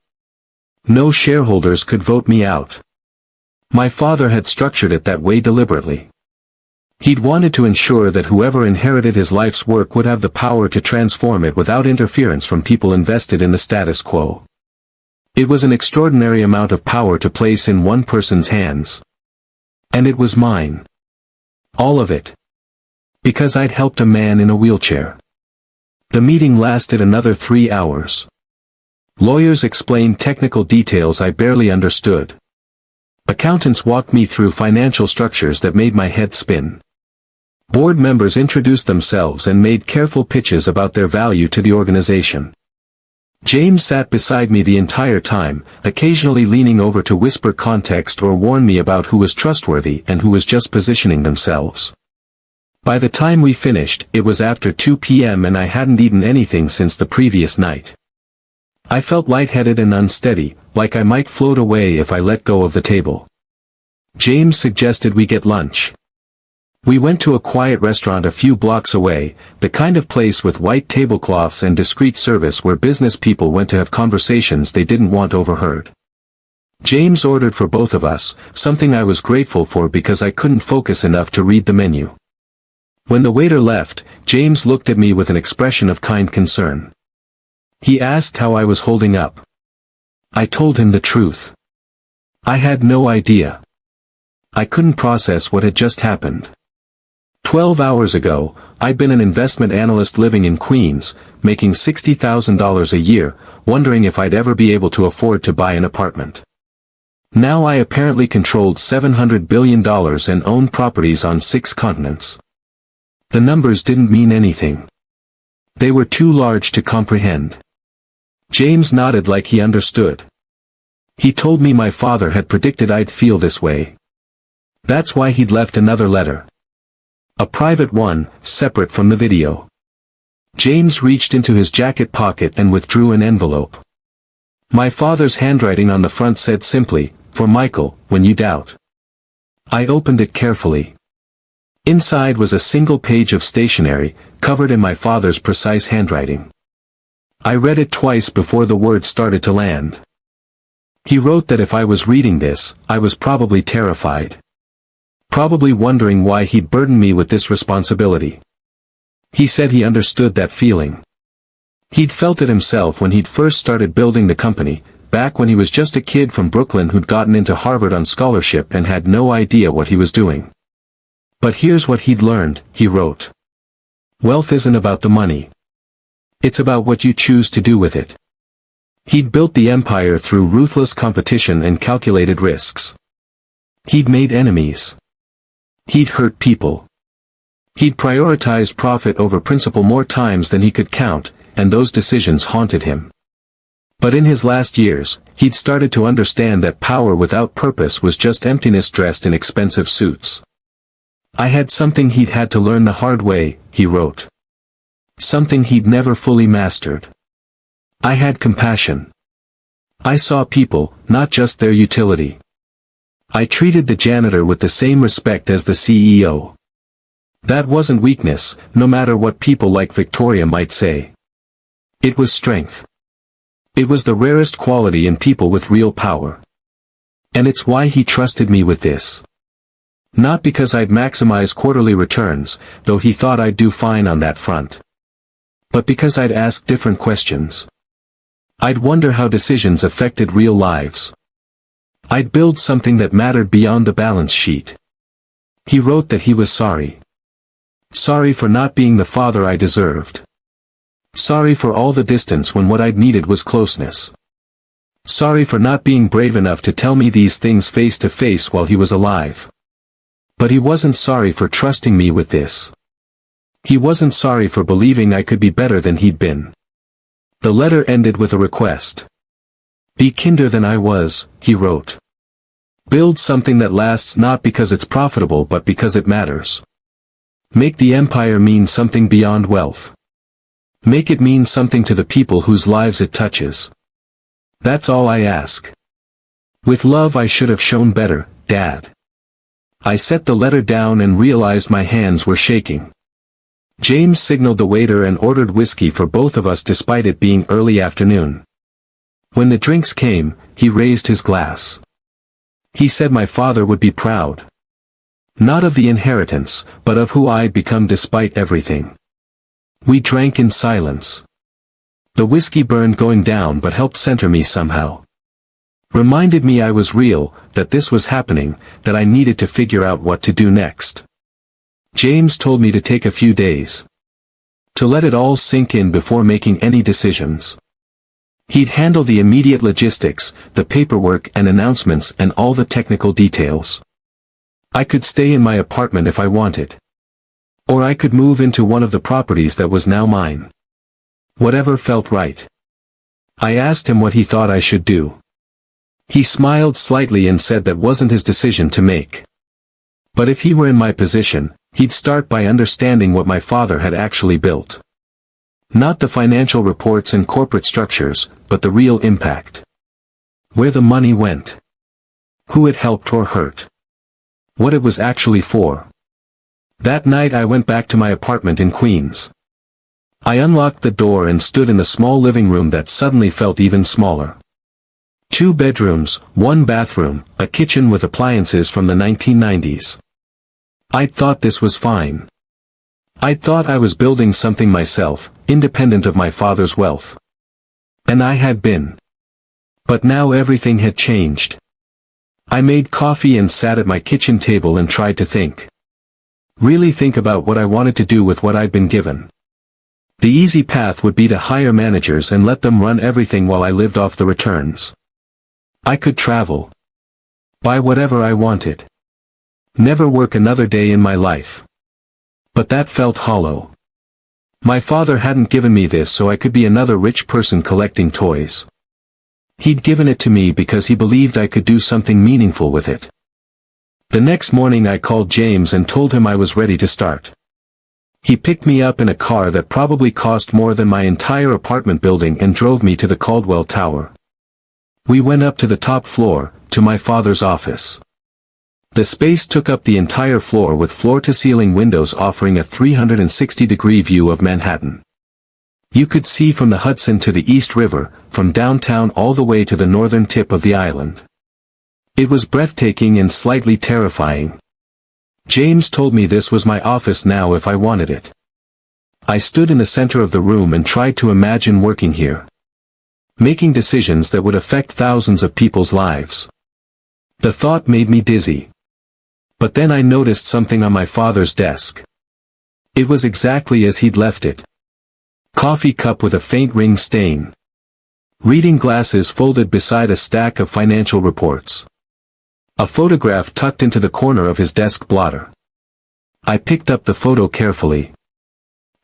No shareholders could vote me out. My father had structured it that way deliberately. He'd wanted to ensure that whoever inherited his life's work would have the power to transform it without interference from people invested in the status quo. It was an extraordinary amount of power to place in one person's hands. And it was mine. All of it. Because I'd helped a man in a wheelchair. The meeting lasted another 3 hours. Lawyers explained technical details I barely understood. Accountants walked me through financial structures that made my head spin. Board members introduced themselves and made careful pitches about their value to the organization. James sat beside me the entire time, occasionally leaning over to whisper context or warn me about who was trustworthy and who was just positioning themselves. By the time we finished, it was after 2 p.m. and I hadn't eaten anything since the previous night. I felt lightheaded and unsteady, like I might float away if I let go of the table. James suggested we get lunch. We went to a quiet restaurant a few blocks away, the kind of place with white tablecloths and discreet service where business people went to have conversations they didn't want overheard. James ordered for both of us, something I was grateful for because I couldn't focus enough to read the menu. When the waiter left, James looked at me with an expression of kind concern. He asked how I was holding up. I told him the truth. I had no idea. I couldn't process what had just happened. 12 hours ago, I'd been an investment analyst living in Queens, making $60,000 a year, wondering if I'd ever be able to afford to buy an apartment. Now I apparently controlled $700 billion and owned properties on 6 continents. The numbers didn't mean anything. They were too large to comprehend. James nodded like he understood. He told me my father had predicted I'd feel this way. That's why he'd left another letter. A private one, separate from the video. James reached into his jacket pocket and withdrew an envelope. My father's handwriting on the front said simply, For Michael, when you doubt. I opened it carefully. Inside was a single page of stationery, covered in my father's precise handwriting. I read it twice before the words started to land. He wrote that if I was reading this, I was probably terrified. Probably wondering why he'd burdened me with this responsibility. He said he understood that feeling. He'd felt it himself when he'd first started building the company, back when he was just a kid from Brooklyn who'd gotten into Harvard on scholarship and had no idea what he was doing. But here's what he'd learned, he wrote. Wealth isn't about the money. It's about what you choose to do with it. He'd built the empire through ruthless competition and calculated risks. He'd made enemies. He'd hurt people. He'd prioritized profit over principle more times than he could count, and those decisions haunted him. But in his last years, he'd started to understand that power without purpose was just emptiness dressed in expensive suits. I had something he'd had to learn the hard way, he wrote. Something he'd never fully mastered. I had compassion. I saw people, not just their utility. I treated the janitor with the same respect as the CEO. That wasn't weakness, no matter what people like Victoria might say. It was strength. It was the rarest quality in people with real power. And it's why he trusted me with this. Not because I'd maximize quarterly returns, though he thought I'd do fine on that front. But because I'd ask different questions. I'd wonder how decisions affected real lives. I'd build something that mattered beyond the balance sheet. He wrote that he was sorry. Sorry for not being the father I deserved. Sorry for all the distance when what I'd needed was closeness. Sorry for not being brave enough to tell me these things face to face while he was alive. But he wasn't sorry for trusting me with this. He wasn't sorry for believing I could be better than he'd been. The letter ended with a request. Be kinder than I was, he wrote. Build something that lasts not because it's profitable but because it matters. Make the empire mean something beyond wealth. Make it mean something to the people whose lives it touches. That's all I ask. With love I should have shown better, Dad. I set the letter down and realized my hands were shaking. James signaled the waiter and ordered whiskey for both of us despite it being early afternoon. When the drinks came, he raised his glass. He said my father would be proud. Not of the inheritance, but of who I'd become despite everything. We drank in silence. The whiskey burned going down but helped center me somehow. Reminded me I was real, that this was happening, that I needed to figure out what to do next. James told me to take a few days. To let it all sink in before making any decisions. He'd handle the immediate logistics, the paperwork and announcements and all the technical details. I could stay in my apartment if I wanted. Or I could move into one of the properties that was now mine. Whatever felt right. I asked him what he thought I should do. He smiled slightly and said that wasn't his decision to make. But if he were in my position, he'd start by understanding what my father had actually built. Not the financial reports and corporate structures, but the real impact. Where the money went. Who it helped or hurt. What it was actually for. That night I went back to my apartment in Queens. I unlocked the door and stood in the small living room that suddenly felt even smaller. 2 bedrooms, 1 bathroom, a kitchen with appliances from the 1990s. I'd thought this was fine. I'd thought I was building something myself, independent of my father's wealth. And I had been. But now everything had changed. I made coffee and sat at my kitchen table and tried to think. Really think about what I wanted to do with what I'd been given. The easy path would be to hire managers and let them run everything while I lived off the returns. I could travel. Buy whatever I wanted. Never work another day in my life. But that felt hollow. My father hadn't given me this so I could be another rich person collecting toys. He'd given it to me because he believed I could do something meaningful with it. The next morning I called James and told him I was ready to start. He picked me up in a car that probably cost more than my entire apartment building and drove me to the Caldwell Tower. We went up to the top floor, to my father's office. The space took up the entire floor with floor-to-ceiling windows offering a 360-degree view of Manhattan. You could see from the Hudson to the East River, from downtown all the way to the northern tip of the island. It was breathtaking and slightly terrifying. James told me this was my office now if I wanted it. I stood in the center of the room and tried to imagine working here, making decisions that would affect thousands of people's lives. The thought made me dizzy. But then I noticed something on my father's desk. It was exactly as he'd left it. Coffee cup with a faint ring stain. Reading glasses folded beside a stack of financial reports. A photograph tucked into the corner of his desk blotter. I picked up the photo carefully.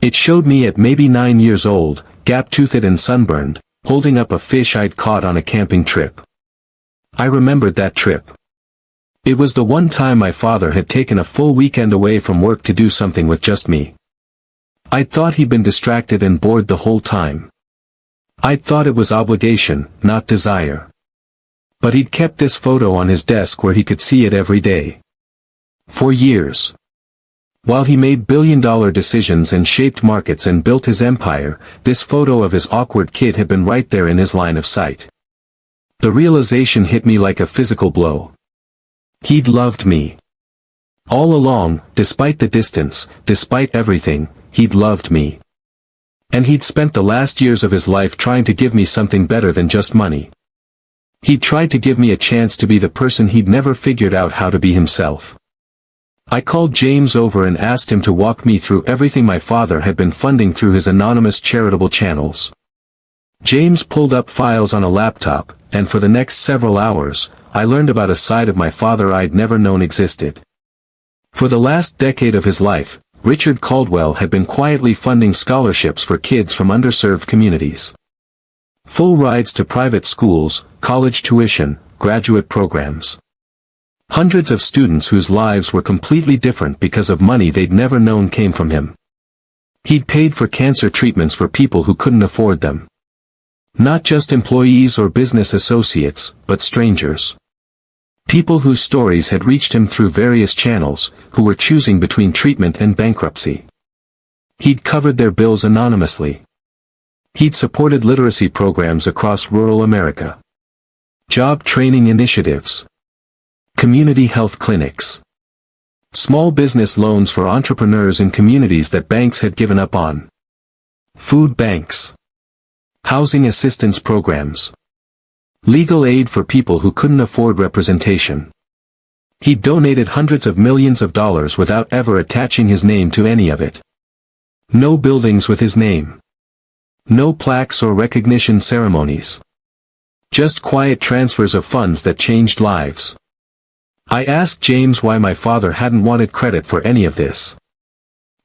It showed me at maybe 9 years old, gap-toothed and sunburned, holding up a fish I'd caught on a camping trip. I remembered that trip. It was the one time my father had taken a full weekend away from work to do something with just me. I'd thought he'd been distracted and bored the whole time. I'd thought it was obligation, not desire. But he'd kept this photo on his desk where he could see it every day. For years. While he made billion-dollar decisions and shaped markets and built his empire, this photo of his awkward kid had been right there in his line of sight. The realization hit me like a physical blow. He'd loved me. All along, despite the distance, despite everything, he'd loved me. And he'd spent the last years of his life trying to give me something better than just money. He'd tried to give me a chance to be the person he'd never figured out how to be himself. I called James over and asked him to walk me through everything my father had been funding through his anonymous charitable channels. James pulled up files on a laptop, and for the next several hours, I learned about a side of my father I'd never known existed. For the last decade of his life, Richard Caldwell had been quietly funding scholarships for kids from underserved communities. Full rides to private schools, college tuition, graduate programs. Hundreds of students whose lives were completely different because of money they'd never known came from him. He'd paid for cancer treatments for people who couldn't afford them. Not just employees or business associates, but strangers. People whose stories had reached him through various channels, who were choosing between treatment and bankruptcy. He'd covered their bills anonymously. He'd supported literacy programs across rural America. Job training initiatives. Community health clinics. Small business loans for entrepreneurs in communities that banks had given up on. Food banks. Housing assistance programs. Legal aid for people who couldn't afford representation. He donated hundreds of millions of dollars without ever attaching his name to any of it. No buildings with his name. No plaques or recognition ceremonies. Just quiet transfers of funds that changed lives. I asked James why my father hadn't wanted credit for any of this.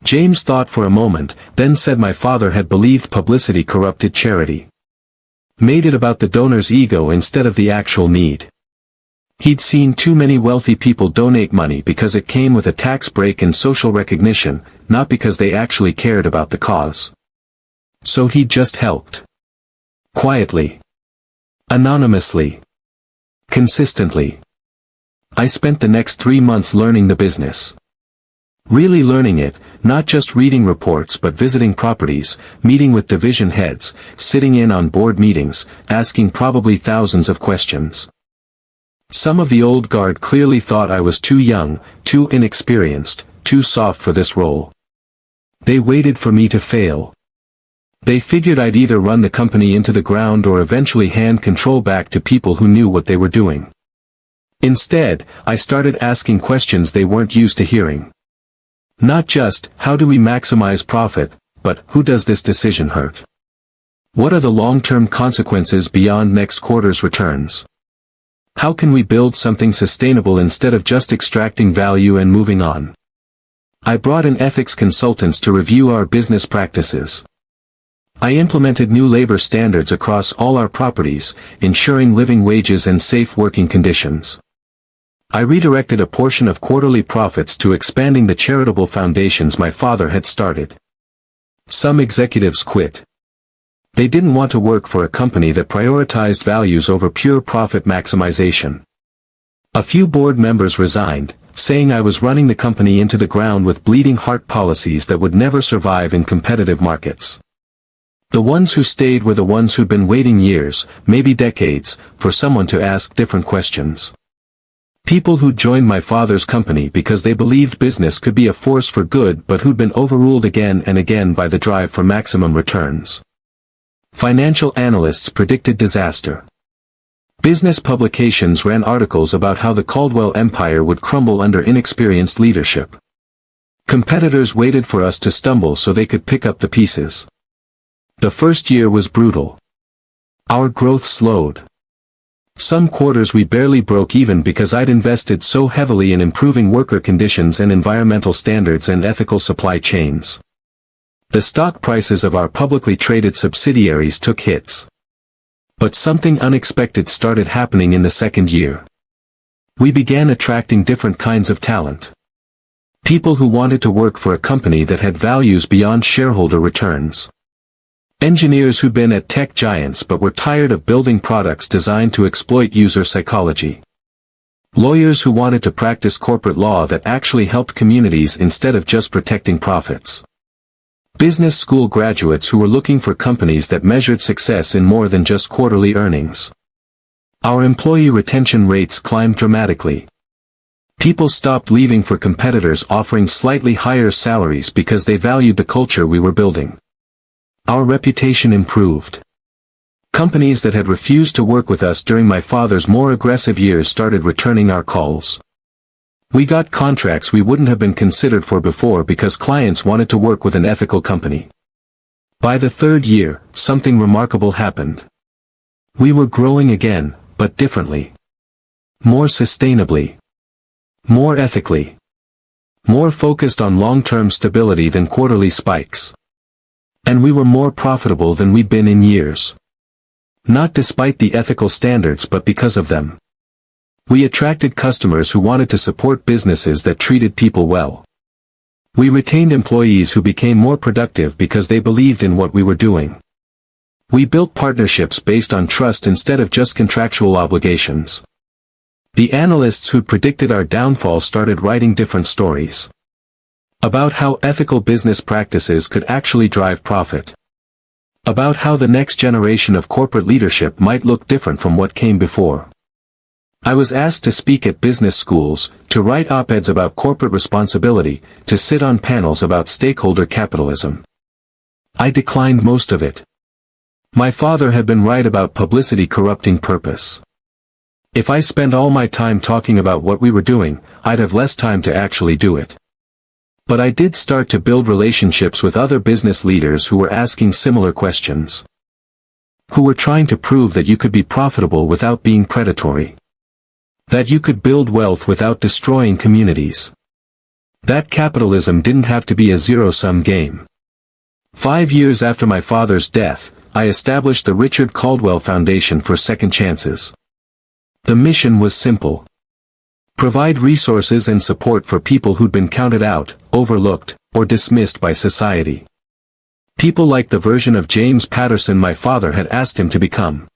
James thought for a moment, then said my father had believed publicity corrupted charity. Made it about the donor's ego instead of the actual need. He'd seen too many wealthy people donate money because it came with a tax break and social recognition, not because they actually cared about the cause. So he just helped. Quietly. Anonymously. Consistently. I spent the next 3 months learning the business. Really learning it, not just reading reports but visiting properties, meeting with division heads, sitting in on board meetings, asking probably thousands of questions. Some of the old guard clearly thought I was too young, too inexperienced, too soft for this role. They waited for me to fail. They figured I'd either run the company into the ground or eventually hand control back to people who knew what they were doing. Instead, I started asking questions they weren't used to hearing. Not just, how do we maximize profit, but, who does this decision hurt? What are the long-term consequences beyond next quarter's returns? How can we build something sustainable instead of just extracting value and moving on? I brought in ethics consultants to review our business practices. I implemented new labor standards across all our properties, ensuring living wages and safe working conditions. I redirected a portion of quarterly profits to expanding the charitable foundations my father had started. Some executives quit. They didn't want to work for a company that prioritized values over pure profit maximization. A few board members resigned, saying I was running the company into the ground with bleeding heart policies that would never survive in competitive markets. The ones who stayed were the ones who'd been waiting years, maybe decades, for someone to ask different questions. People who'd joined my father's company because they believed business could be a force for good but who'd been overruled again and again by the drive for maximum returns. Financial analysts predicted disaster. Business publications ran articles about how the Caldwell empire would crumble under inexperienced leadership. Competitors waited for us to stumble so they could pick up the pieces. The first year was brutal. Our growth slowed. Some quarters we barely broke even because I'd invested so heavily in improving worker conditions and environmental standards and ethical supply chains. The stock prices of our publicly traded subsidiaries took hits. But something unexpected started happening in the second year. We began attracting different kinds of talent. People who wanted to work for a company that had values beyond shareholder returns. Engineers who'd been at tech giants but were tired of building products designed to exploit user psychology. Lawyers who wanted to practice corporate law that actually helped communities instead of just protecting profits. Business school graduates who were looking for companies that measured success in more than just quarterly earnings. Our employee retention rates climbed dramatically. People stopped leaving for competitors offering slightly higher salaries because they valued the culture we were building. Our reputation improved. Companies that had refused to work with us during my father's more aggressive years started returning our calls. We got contracts we wouldn't have been considered for before because clients wanted to work with an ethical company. By the third year, something remarkable happened. We were growing again, but differently. More sustainably. More ethically. More focused on long-term stability than quarterly spikes. And we were more profitable than we'd been in years. Not despite the ethical standards but because of them. We attracted customers who wanted to support businesses that treated people well. We retained employees who became more productive because they believed in what we were doing. We built partnerships based on trust instead of just contractual obligations. The analysts who predicted our downfall started writing different stories. About how ethical business practices could actually drive profit. About how the next generation of corporate leadership might look different from what came before. I was asked to speak at business schools, to write op-eds about corporate responsibility, to sit on panels about stakeholder capitalism. I declined most of it. My father had been right about publicity corrupting purpose. If I spent all my time talking about what we were doing, I'd have less time to actually do it. But I did start to build relationships with other business leaders who were asking similar questions. Who were trying to prove that you could be profitable without being predatory. That you could build wealth without destroying communities. That capitalism didn't have to be a zero-sum game. 5 years after my father's death, I established the Richard Caldwell Foundation for Second Chances. The mission was simple. Provide resources and support for people who'd been counted out, overlooked, or dismissed by society. People like the version of James Patterson my father had asked him to become.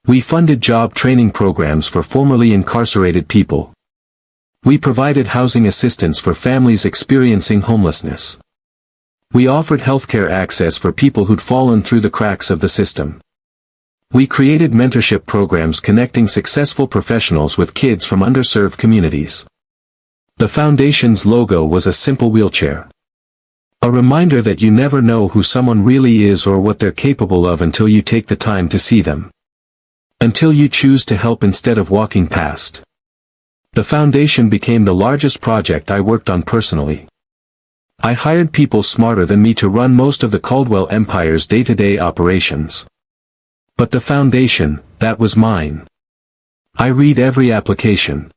We funded job training programs for formerly incarcerated people. We provided housing assistance for families experiencing homelessness. We offered healthcare access for people who'd fallen through the cracks of the system. We created mentorship programs connecting successful professionals with kids from underserved communities. The foundation's logo was a simple wheelchair. A reminder that you never know who someone really is or what they're capable of until you take the time to see them. Until you choose to help instead of walking past. The foundation became the largest project I worked on personally. I hired people smarter than me to run most of the Caldwell Empire's day-to-day operations. But the foundation, that was mine. I read every application.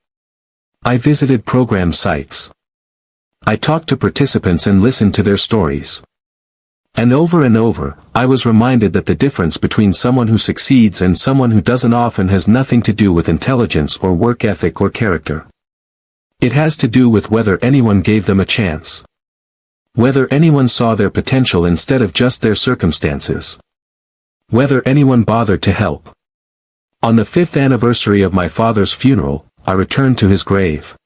I visited program sites. I talked to participants and listened to their stories. And over, I was reminded that the difference between someone who succeeds and someone who doesn't often has nothing to do with intelligence or work ethic or character. It has to do with whether anyone gave them a chance. Whether anyone saw their potential instead of just their circumstances. Whether anyone bothered to help. On the 5th anniversary of my father's funeral, I returned to his grave.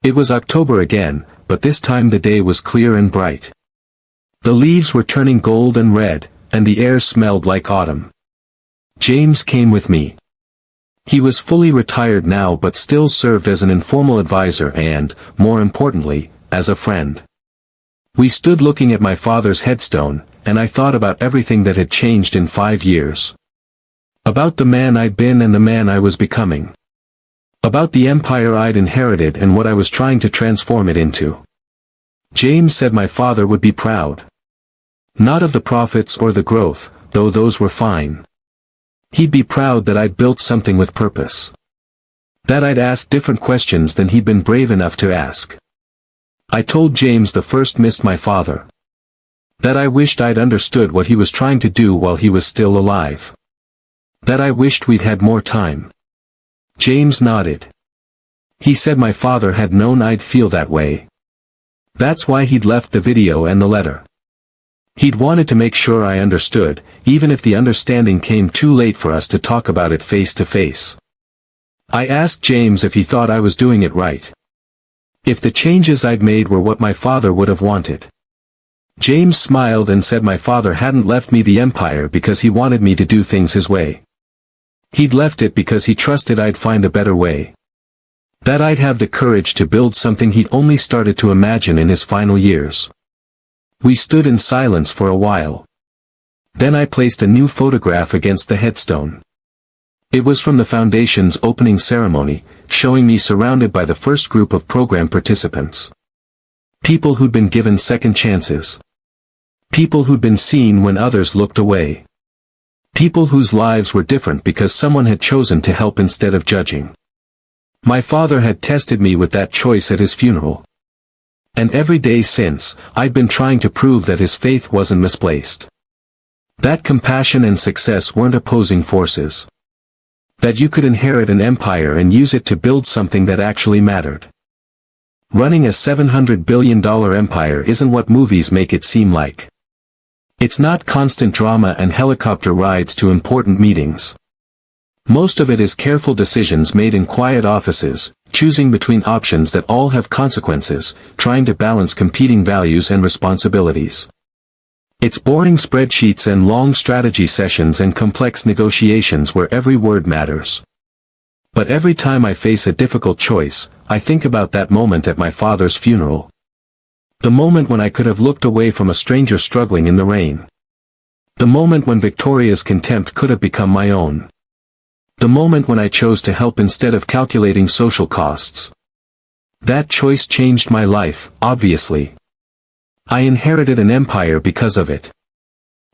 It was October again, but this time the day was clear and bright. The leaves were turning gold and red, and the air smelled like autumn. James came with me. He was fully retired now but still served as an informal advisor and, more importantly, as a friend. We stood looking at my father's headstone, and I thought about everything that had changed in 5 years. About the man I'd been and the man I was becoming. About the empire I'd inherited and what I was trying to transform it into. James said my father would be proud. Not of the profits or the growth, though those were fine. He'd be proud that I'd built something with purpose. That I'd asked different questions than he'd been brave enough to ask. I told James the first missed my father. That I wished I'd understood what he was trying to do while he was still alive. That I wished we'd had more time. James nodded. He said my father had known I'd feel that way. That's why he'd left the video and the letter. He'd wanted to make sure I understood, even if the understanding came too late for us to talk about it face to face. I asked James if he thought I was doing it right. If the changes I'd made were what my father would have wanted. James smiled and said my father hadn't left me the empire because he wanted me to do things his way. He'd left it because he trusted I'd find a better way. That I'd have the courage to build something he'd only started to imagine in his final years. We stood in silence for a while. Then I placed a new photograph against the headstone. It was from the Foundation's opening ceremony, showing me surrounded by the first group of program participants. People who'd been given second chances. People who'd been seen when others looked away. People whose lives were different because someone had chosen to help instead of judging. My father had tested me with that choice at his funeral. And every day since, I'd been trying to prove that his faith wasn't misplaced. That compassion and success weren't opposing forces. That you could inherit an empire and use it to build something that actually mattered. Running a $700 billion empire isn't what movies make it seem like. It's not constant drama and helicopter rides to important meetings. Most of it is careful decisions made in quiet offices, choosing between options that all have consequences, trying to balance competing values and responsibilities. It's boring spreadsheets and long strategy sessions and complex negotiations where every word matters. But every time I face a difficult choice, I think about that moment at my father's funeral. The moment when I could have looked away from a stranger struggling in the rain. The moment when Victoria's contempt could have become my own. The moment when I chose to help instead of calculating social costs. That choice changed my life, obviously. I inherited an empire because of it.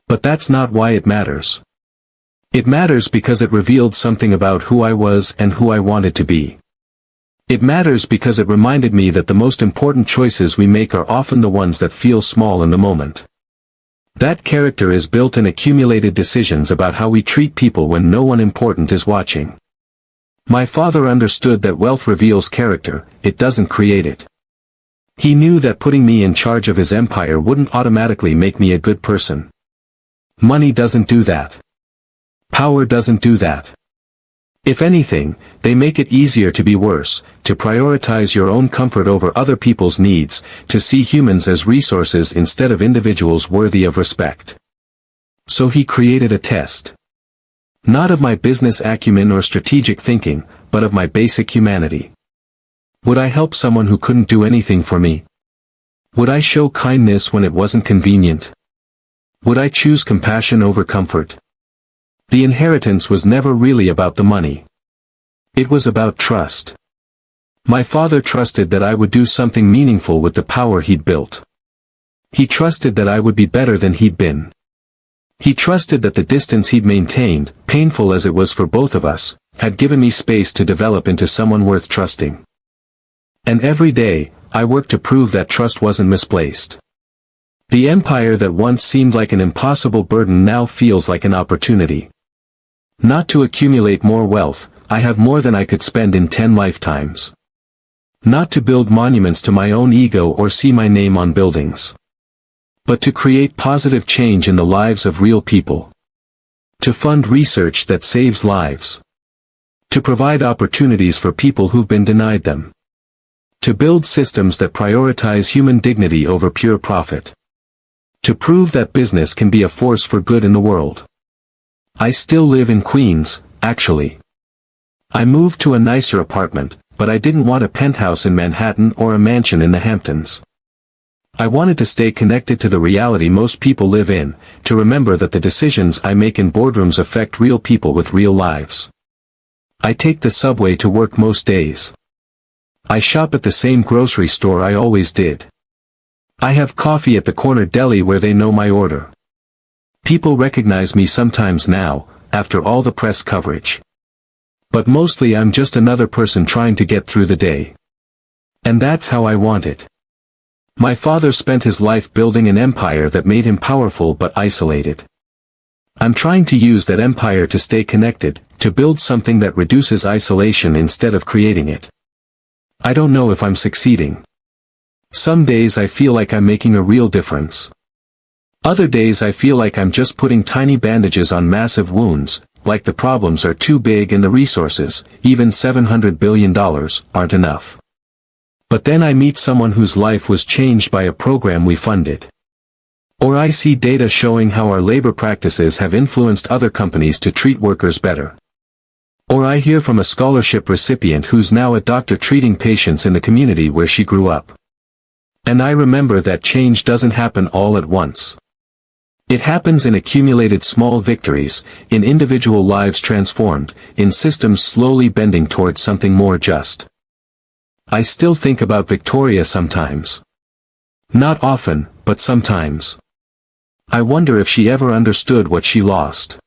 But that's not why it matters. It matters because it revealed something about who I was and who I wanted to be. It matters because it reminded me that the most important choices we make are often the ones that feel small in the moment. That character is built in accumulated decisions about how we treat people when no one important is watching. My father understood that wealth reveals character, it doesn't create it. He knew that putting me in charge of his empire wouldn't automatically make me a good person. Money doesn't do that. Power doesn't do that. If anything, they make it easier to be worse, to prioritize your own comfort over other people's needs, to see humans as resources instead of individuals worthy of respect. So he created a test. Not of my business acumen or strategic thinking, but of my basic humanity. Would I help someone who couldn't do anything for me? Would I show kindness when it wasn't convenient? Would I choose compassion over comfort? The inheritance was never really about the money. It was about trust. My father trusted that I would do something meaningful with the power he'd built. He trusted that I would be better than he'd been. He trusted that the distance he'd maintained, painful as it was for both of us, had given me space to develop into someone worth trusting. And every day, I worked to prove that trust wasn't misplaced. The empire that once seemed like an impossible burden now feels like an opportunity. Not to accumulate more wealth, I have more than I could spend in 10 lifetimes. Not to build monuments to my own ego or see my name on buildings. But to create positive change in the lives of real people. To fund research that saves lives. To provide opportunities for people who've been denied them. To build systems that prioritize human dignity over pure profit. To prove that business can be a force for good in the world. I still live in Queens, actually. I moved to a nicer apartment, but I didn't want a penthouse in Manhattan or a mansion in the Hamptons. I wanted to stay connected to the reality most people live in, to remember that the decisions I make in boardrooms affect real people with real lives. I take the subway to work most days. I shop at the same grocery store I always did. I have coffee at the corner deli where they know my order. People recognize me sometimes now, after all the press coverage. But mostly I'm just another person trying to get through the day. And that's how I want it. My father spent his life building an empire that made him powerful but isolated. I'm trying to use that empire to stay connected, to build something that reduces isolation instead of creating it. I don't know if I'm succeeding. Some days I feel like I'm making a real difference. Other days I feel like I'm just putting tiny bandages on massive wounds, like the problems are too big and the resources, even $700 billion, aren't enough. But then I meet someone whose life was changed by a program we funded. Or I see data showing how our labor practices have influenced other companies to treat workers better. Or I hear from a scholarship recipient who's now a doctor treating patients in the community where she grew up. And I remember that change doesn't happen all at once. It happens in accumulated small victories, in individual lives transformed, in systems slowly bending towards something more just. I still think about Victoria sometimes. Not often, but sometimes. I wonder if she ever understood what she lost.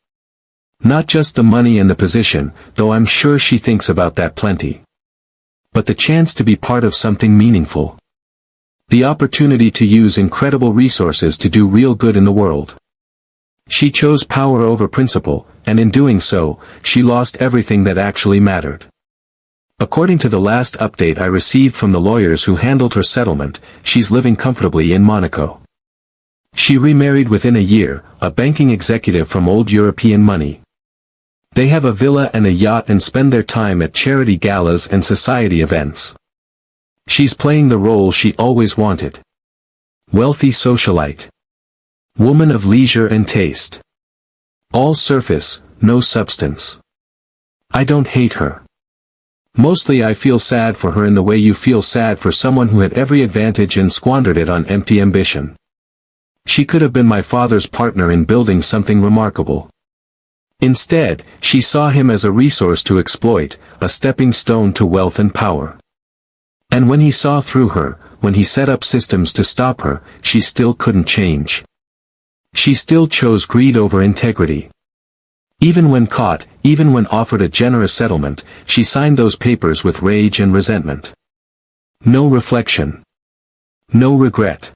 Not just the money and the position, though I'm sure she thinks about that plenty. But the chance to be part of something meaningful. The opportunity to use incredible resources to do real good in the world. She chose power over principle, and in doing so, she lost everything that actually mattered. According to the last update I received from the lawyers who handled her settlement, she's living comfortably in Monaco. She remarried within a year, a banking executive from old European money. They have a villa and a yacht and spend their time at charity galas and society events. She's playing the role she always wanted. Wealthy socialite. Woman of leisure and taste. All surface, no substance. I don't hate her. Mostly I feel sad for her in the way you feel sad for someone who had every advantage and squandered it on empty ambition. She could have been my father's partner in building something remarkable. Instead, she saw him as a resource to exploit, a stepping stone to wealth and power. And when he saw through her, when he set up systems to stop her, she still couldn't change. She still chose greed over integrity. Even when caught, even when offered a generous settlement, she signed those papers with rage and resentment. No reflection. No regret.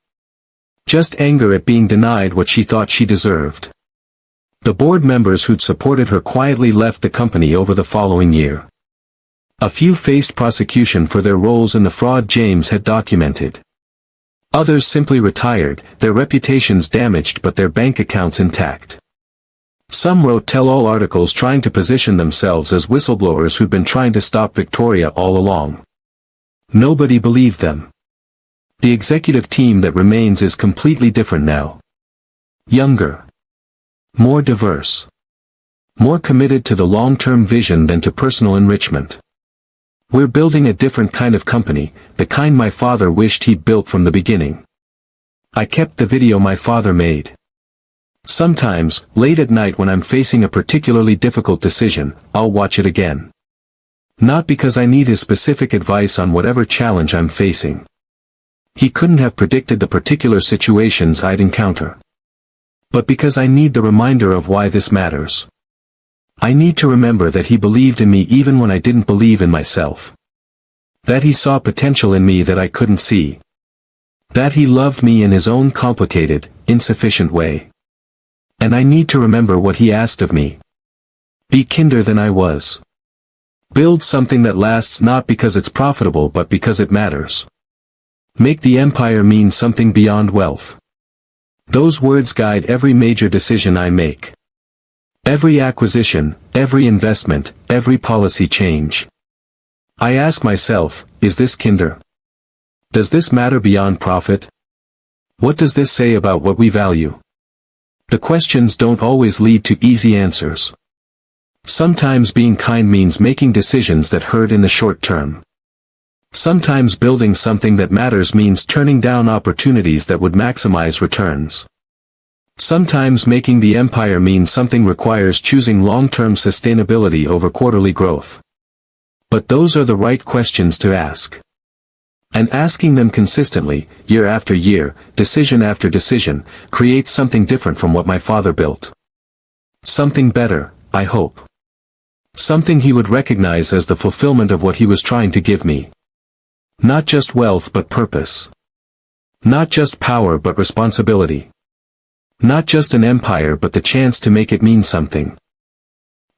Just anger at being denied what she thought she deserved. The board members who'd supported her quietly left the company over the following year. A few faced prosecution for their roles in the fraud James had documented. Others simply retired, their reputations damaged but their bank accounts intact. Some wrote tell-all articles trying to position themselves as whistleblowers who'd been trying to stop Victoria all along. Nobody believed them. The executive team that remains is completely different now. Younger. More diverse. More committed to the long-term vision than to personal enrichment. We're building a different kind of company, the kind my father wished he'd built from the beginning. I kept the video my father made. Sometimes, late at night when I'm facing a particularly difficult decision, I'll watch it again. Not because I need his specific advice on whatever challenge I'm facing. He couldn't have predicted the particular situations I'd encounter. But because I need the reminder of why this matters. I need to remember that he believed in me even when I didn't believe in myself. That he saw potential in me that I couldn't see. That he loved me in his own complicated, insufficient way. And I need to remember what he asked of me. Be kinder than I was. Build something that lasts not because it's profitable but because it matters. Make the empire mean something beyond wealth. Those words guide every major decision I make. Every acquisition, every investment, every policy change. I ask myself, is this kinder? Does this matter beyond profit? What does this say about what we value? The questions don't always lead to easy answers. Sometimes being kind means making decisions that hurt in the short term. Sometimes building something that matters means turning down opportunities that would maximize returns. Sometimes making the empire mean something requires choosing long-term sustainability over quarterly growth. But those are the right questions to ask. And asking them consistently, year after year, decision after decision, creates something different from what my father built. Something better, I hope. Something he would recognize as the fulfillment of what he was trying to give me. Not just wealth but purpose. Not just power but responsibility. Not just an empire but the chance to make it mean something.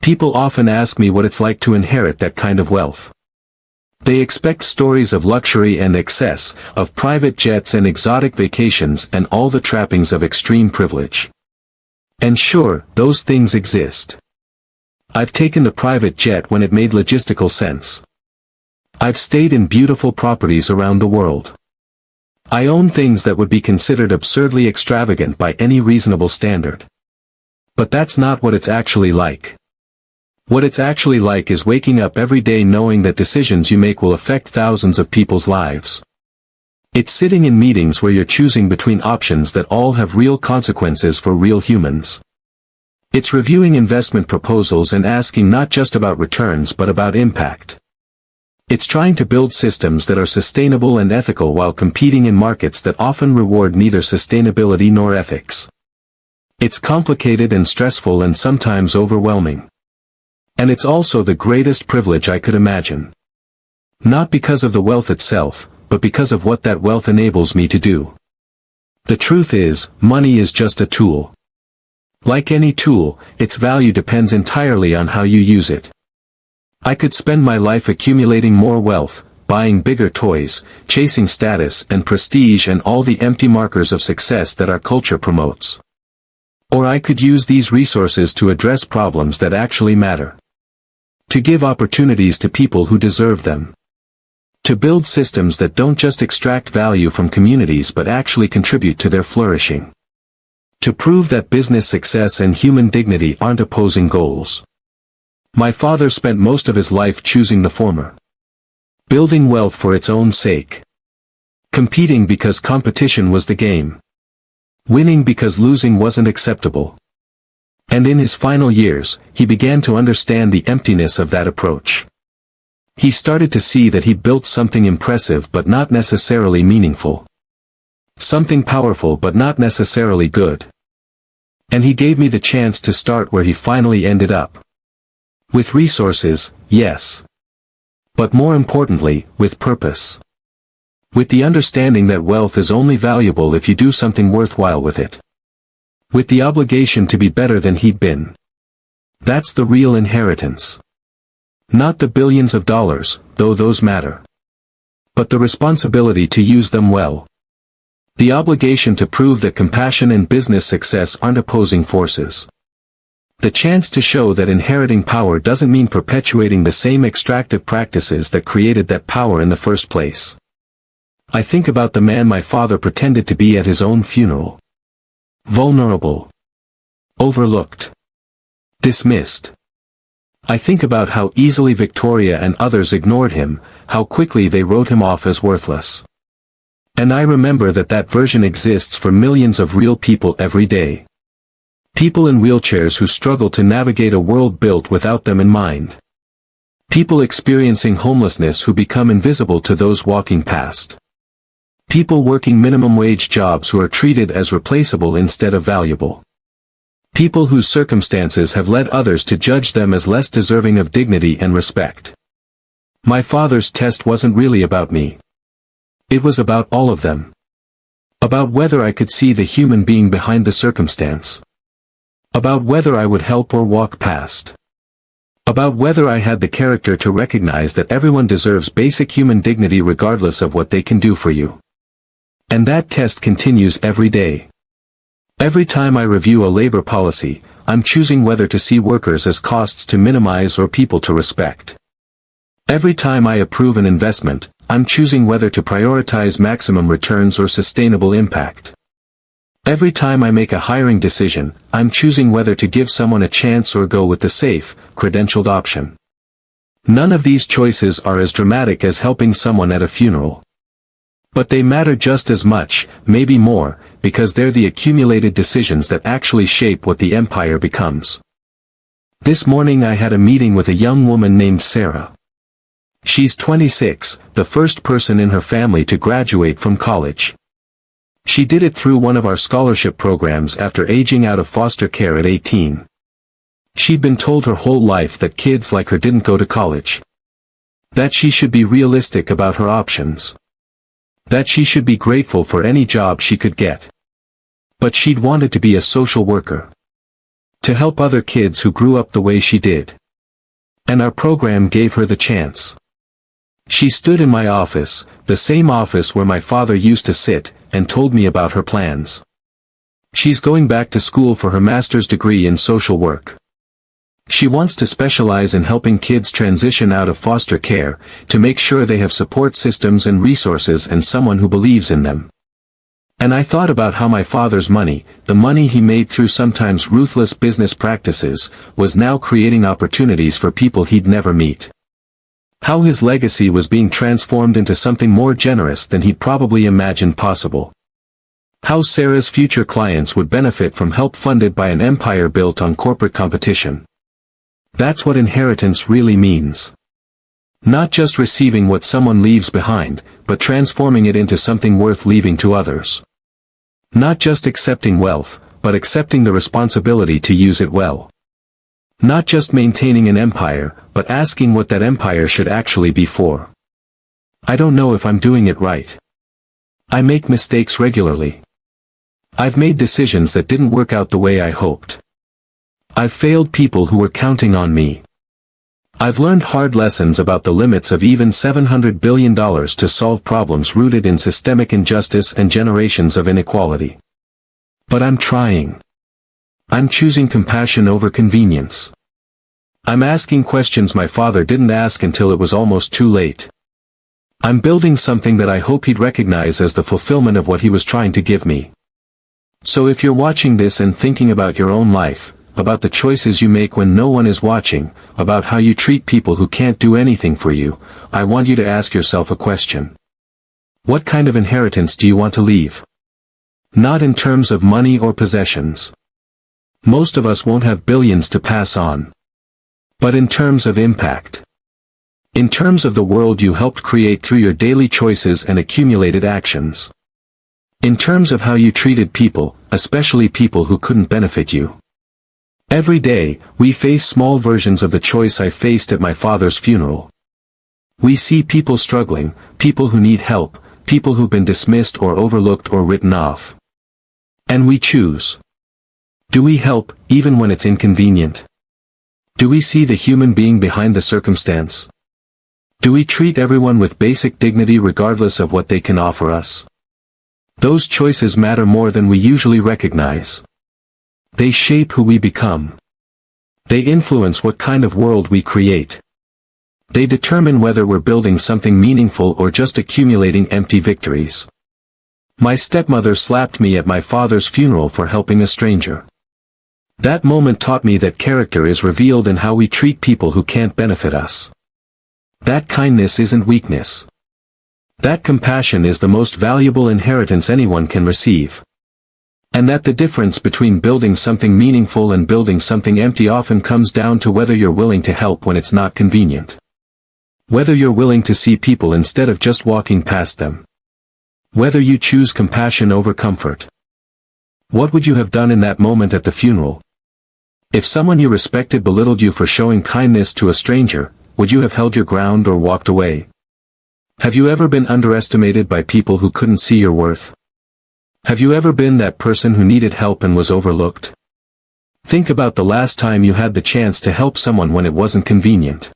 People often ask me what it's like to inherit that kind of wealth. They expect stories of luxury and excess, of private jets and exotic vacations and all the trappings of extreme privilege. And sure, those things exist. I've taken the private jet when it made logistical sense. I've stayed in beautiful properties around the world. I own things that would be considered absurdly extravagant by any reasonable standard. But that's not what it's actually like. What it's actually like is waking up every day knowing that decisions you make will affect thousands of people's lives. It's sitting in meetings where you're choosing between options that all have real consequences for real humans. It's reviewing investment proposals and asking not just about returns but about impact. It's trying to build systems that are sustainable and ethical while competing in markets that often reward neither sustainability nor ethics. It's complicated and stressful and sometimes overwhelming. And it's also the greatest privilege I could imagine. Not because of the wealth itself, but because of what that wealth enables me to do. The truth is, money is just a tool. Like any tool, its value depends entirely on how you use it. I could spend my life accumulating more wealth, buying bigger toys, chasing status and prestige and all the empty markers of success that our culture promotes. Or I could use these resources to address problems that actually matter. To give opportunities to people who deserve them. To build systems that don't just extract value from communities but actually contribute to their flourishing. To prove that business success and human dignity aren't opposing goals. My father spent most of his life choosing the former. Building wealth for its own sake. Competing because competition was the game. Winning because losing wasn't acceptable. And in his final years, he began to understand the emptiness of that approach. He started to see that he built something impressive but not necessarily meaningful. Something powerful but not necessarily good. And he gave me the chance to start where he finally ended up. With resources, yes. But more importantly, with purpose. With the understanding that wealth is only valuable if you do something worthwhile with it. With the obligation to be better than he'd been. That's the real inheritance. Not the billions of dollars, though those matter. But the responsibility to use them well. The obligation to prove that compassion and business success aren't opposing forces. The chance to show that inheriting power doesn't mean perpetuating the same extractive practices that created that power in the first place. I think about the man my father pretended to be at his own funeral. Vulnerable. Overlooked. Dismissed. I think about how easily Victoria and others ignored him, how quickly they wrote him off as worthless. And I remember that that version exists for millions of real people every day. People in wheelchairs who struggle to navigate a world built without them in mind. People experiencing homelessness who become invisible to those walking past. People working minimum wage jobs who are treated as replaceable instead of valuable. People whose circumstances have led others to judge them as less deserving of dignity and respect. My father's test wasn't really about me. It was about all of them. About whether I could see the human being behind the circumstance. About whether I would help or walk past. About whether I had the character to recognize that everyone deserves basic human dignity regardless of what they can do for you. And that test continues every day. Every time I review a labor policy, I'm choosing whether to see workers as costs to minimize or people to respect. Every time I approve an investment, I'm choosing whether to prioritize maximum returns or sustainable impact. Every time I make a hiring decision, I'm choosing whether to give someone a chance or go with the safe, credentialed option. None of these choices are as dramatic as helping someone at a funeral. But they matter just as much, maybe more, because they're the accumulated decisions that actually shape what the empire becomes. This morning I had a meeting with a young woman named Sarah. She's 26, the first person in her family to graduate from college. She did it through one of our scholarship programs after aging out of foster care at 18. She'd been told her whole life that kids like her didn't go to college. That she should be realistic about her options. That she should be grateful for any job she could get. But she'd wanted to be a social worker. To help other kids who grew up the way she did. And our program gave her the chance. She stood in my office, the same office where my father used to sit, and told me about her plans. She's going back to school for her master's degree in social work. She wants to specialize in helping kids transition out of foster care, to make sure they have support systems and resources and someone who believes in them. And I thought about how my father's money, the money he made through sometimes ruthless business practices, was now creating opportunities for people he'd never meet. How his legacy was being transformed into something more generous than he'd probably imagined possible. How Sarah's future clients would benefit from help funded by an empire built on corporate competition. That's what inheritance really means. Not just receiving what someone leaves behind, but transforming it into something worth leaving to others. Not just accepting wealth, but accepting the responsibility to use it well. Not just maintaining an empire, but asking what that empire should actually be for. I don't know if I'm doing it right. I make mistakes regularly. I've made decisions that didn't work out the way I hoped. I've failed people who were counting on me. I've learned hard lessons about the limits of even $700 billion to solve problems rooted in systemic injustice and generations of inequality. But I'm trying. I'm choosing compassion over convenience. I'm asking questions my father didn't ask until it was almost too late. I'm building something that I hope he'd recognize as the fulfillment of what he was trying to give me. So if you're watching this and thinking about your own life, about the choices you make when no one is watching, about how you treat people who can't do anything for you, I want you to ask yourself a question. What kind of inheritance do you want to leave? Not in terms of money or possessions. Most of us won't have billions to pass on. But in terms of impact. In terms of the world you helped create through your daily choices and accumulated actions. In terms of how you treated people, especially people who couldn't benefit you. Every day, we face small versions of the choice I faced at my father's funeral. We see people struggling, people who need help, people who've been dismissed or overlooked or written off. And we choose. Do we help, even when it's inconvenient? Do we see the human being behind the circumstance? Do we treat everyone with basic dignity regardless of what they can offer us? Those choices matter more than we usually recognize. They shape who we become. They influence what kind of world we create. They determine whether we're building something meaningful or just accumulating empty victories. My stepmother slapped me at my father's funeral for helping a stranger. That moment taught me that character is revealed in how we treat people who can't benefit us. That kindness isn't weakness. That compassion is the most valuable inheritance anyone can receive. And that the difference between building something meaningful and building something empty often comes down to whether you're willing to help when it's not convenient. Whether you're willing to see people instead of just walking past them. Whether you choose compassion over comfort. What would you have done in that moment at the funeral? If someone you respected belittled you for showing kindness to a stranger, would you have held your ground or walked away? Have you ever been underestimated by people who couldn't see your worth? Have you ever been that person who needed help and was overlooked? Think about the last time you had the chance to help someone when it wasn't convenient.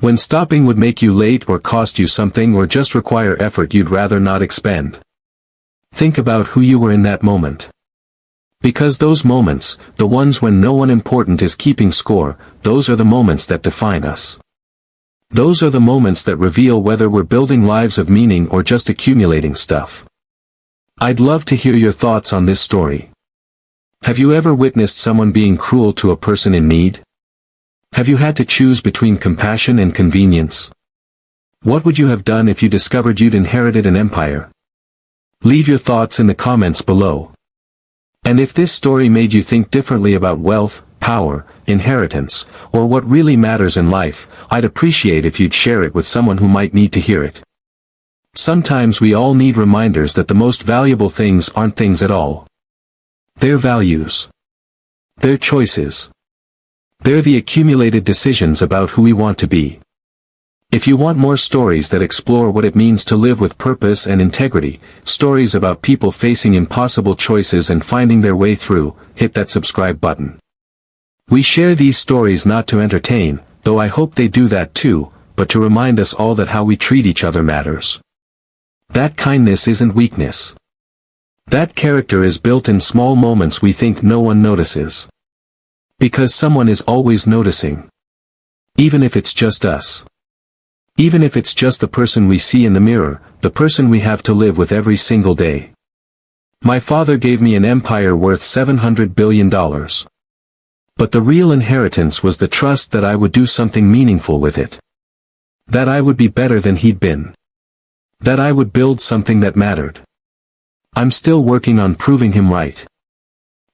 When stopping would make you late or cost you something or just require effort you'd rather not expend. Think about who you were in that moment. Because those moments, the ones when no one important is keeping score, those are the moments that define us. Those are the moments that reveal whether we're building lives of meaning or just accumulating stuff. I'd love to hear your thoughts on this story. Have you ever witnessed someone being cruel to a person in need? Have you had to choose between compassion and convenience? What would you have done if you discovered you'd inherited an empire? Leave your thoughts in the comments below. And if this story made you think differently about wealth, power, inheritance, or what really matters in life, I'd appreciate if you'd share it with someone who might need to hear it. Sometimes we all need reminders that the most valuable things aren't things at all. They're values. They're choices. They're the accumulated decisions about who we want to be. If you want more stories that explore what it means to live with purpose and integrity, stories about people facing impossible choices and finding their way through, hit that subscribe button. We share these stories not to entertain, though I hope they do that too, but to remind us all that how we treat each other matters. That kindness isn't weakness. That character is built in small moments we think no one notices. Because someone is always noticing. Even if it's just us. Even if it's just the person we see in the mirror, the person we have to live with every single day. My father gave me an empire worth $700 billion. But the real inheritance was the trust that I would do something meaningful with it. That I would be better than he'd been. That I would build something that mattered. I'm still working on proving him right.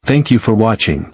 Thank you for watching.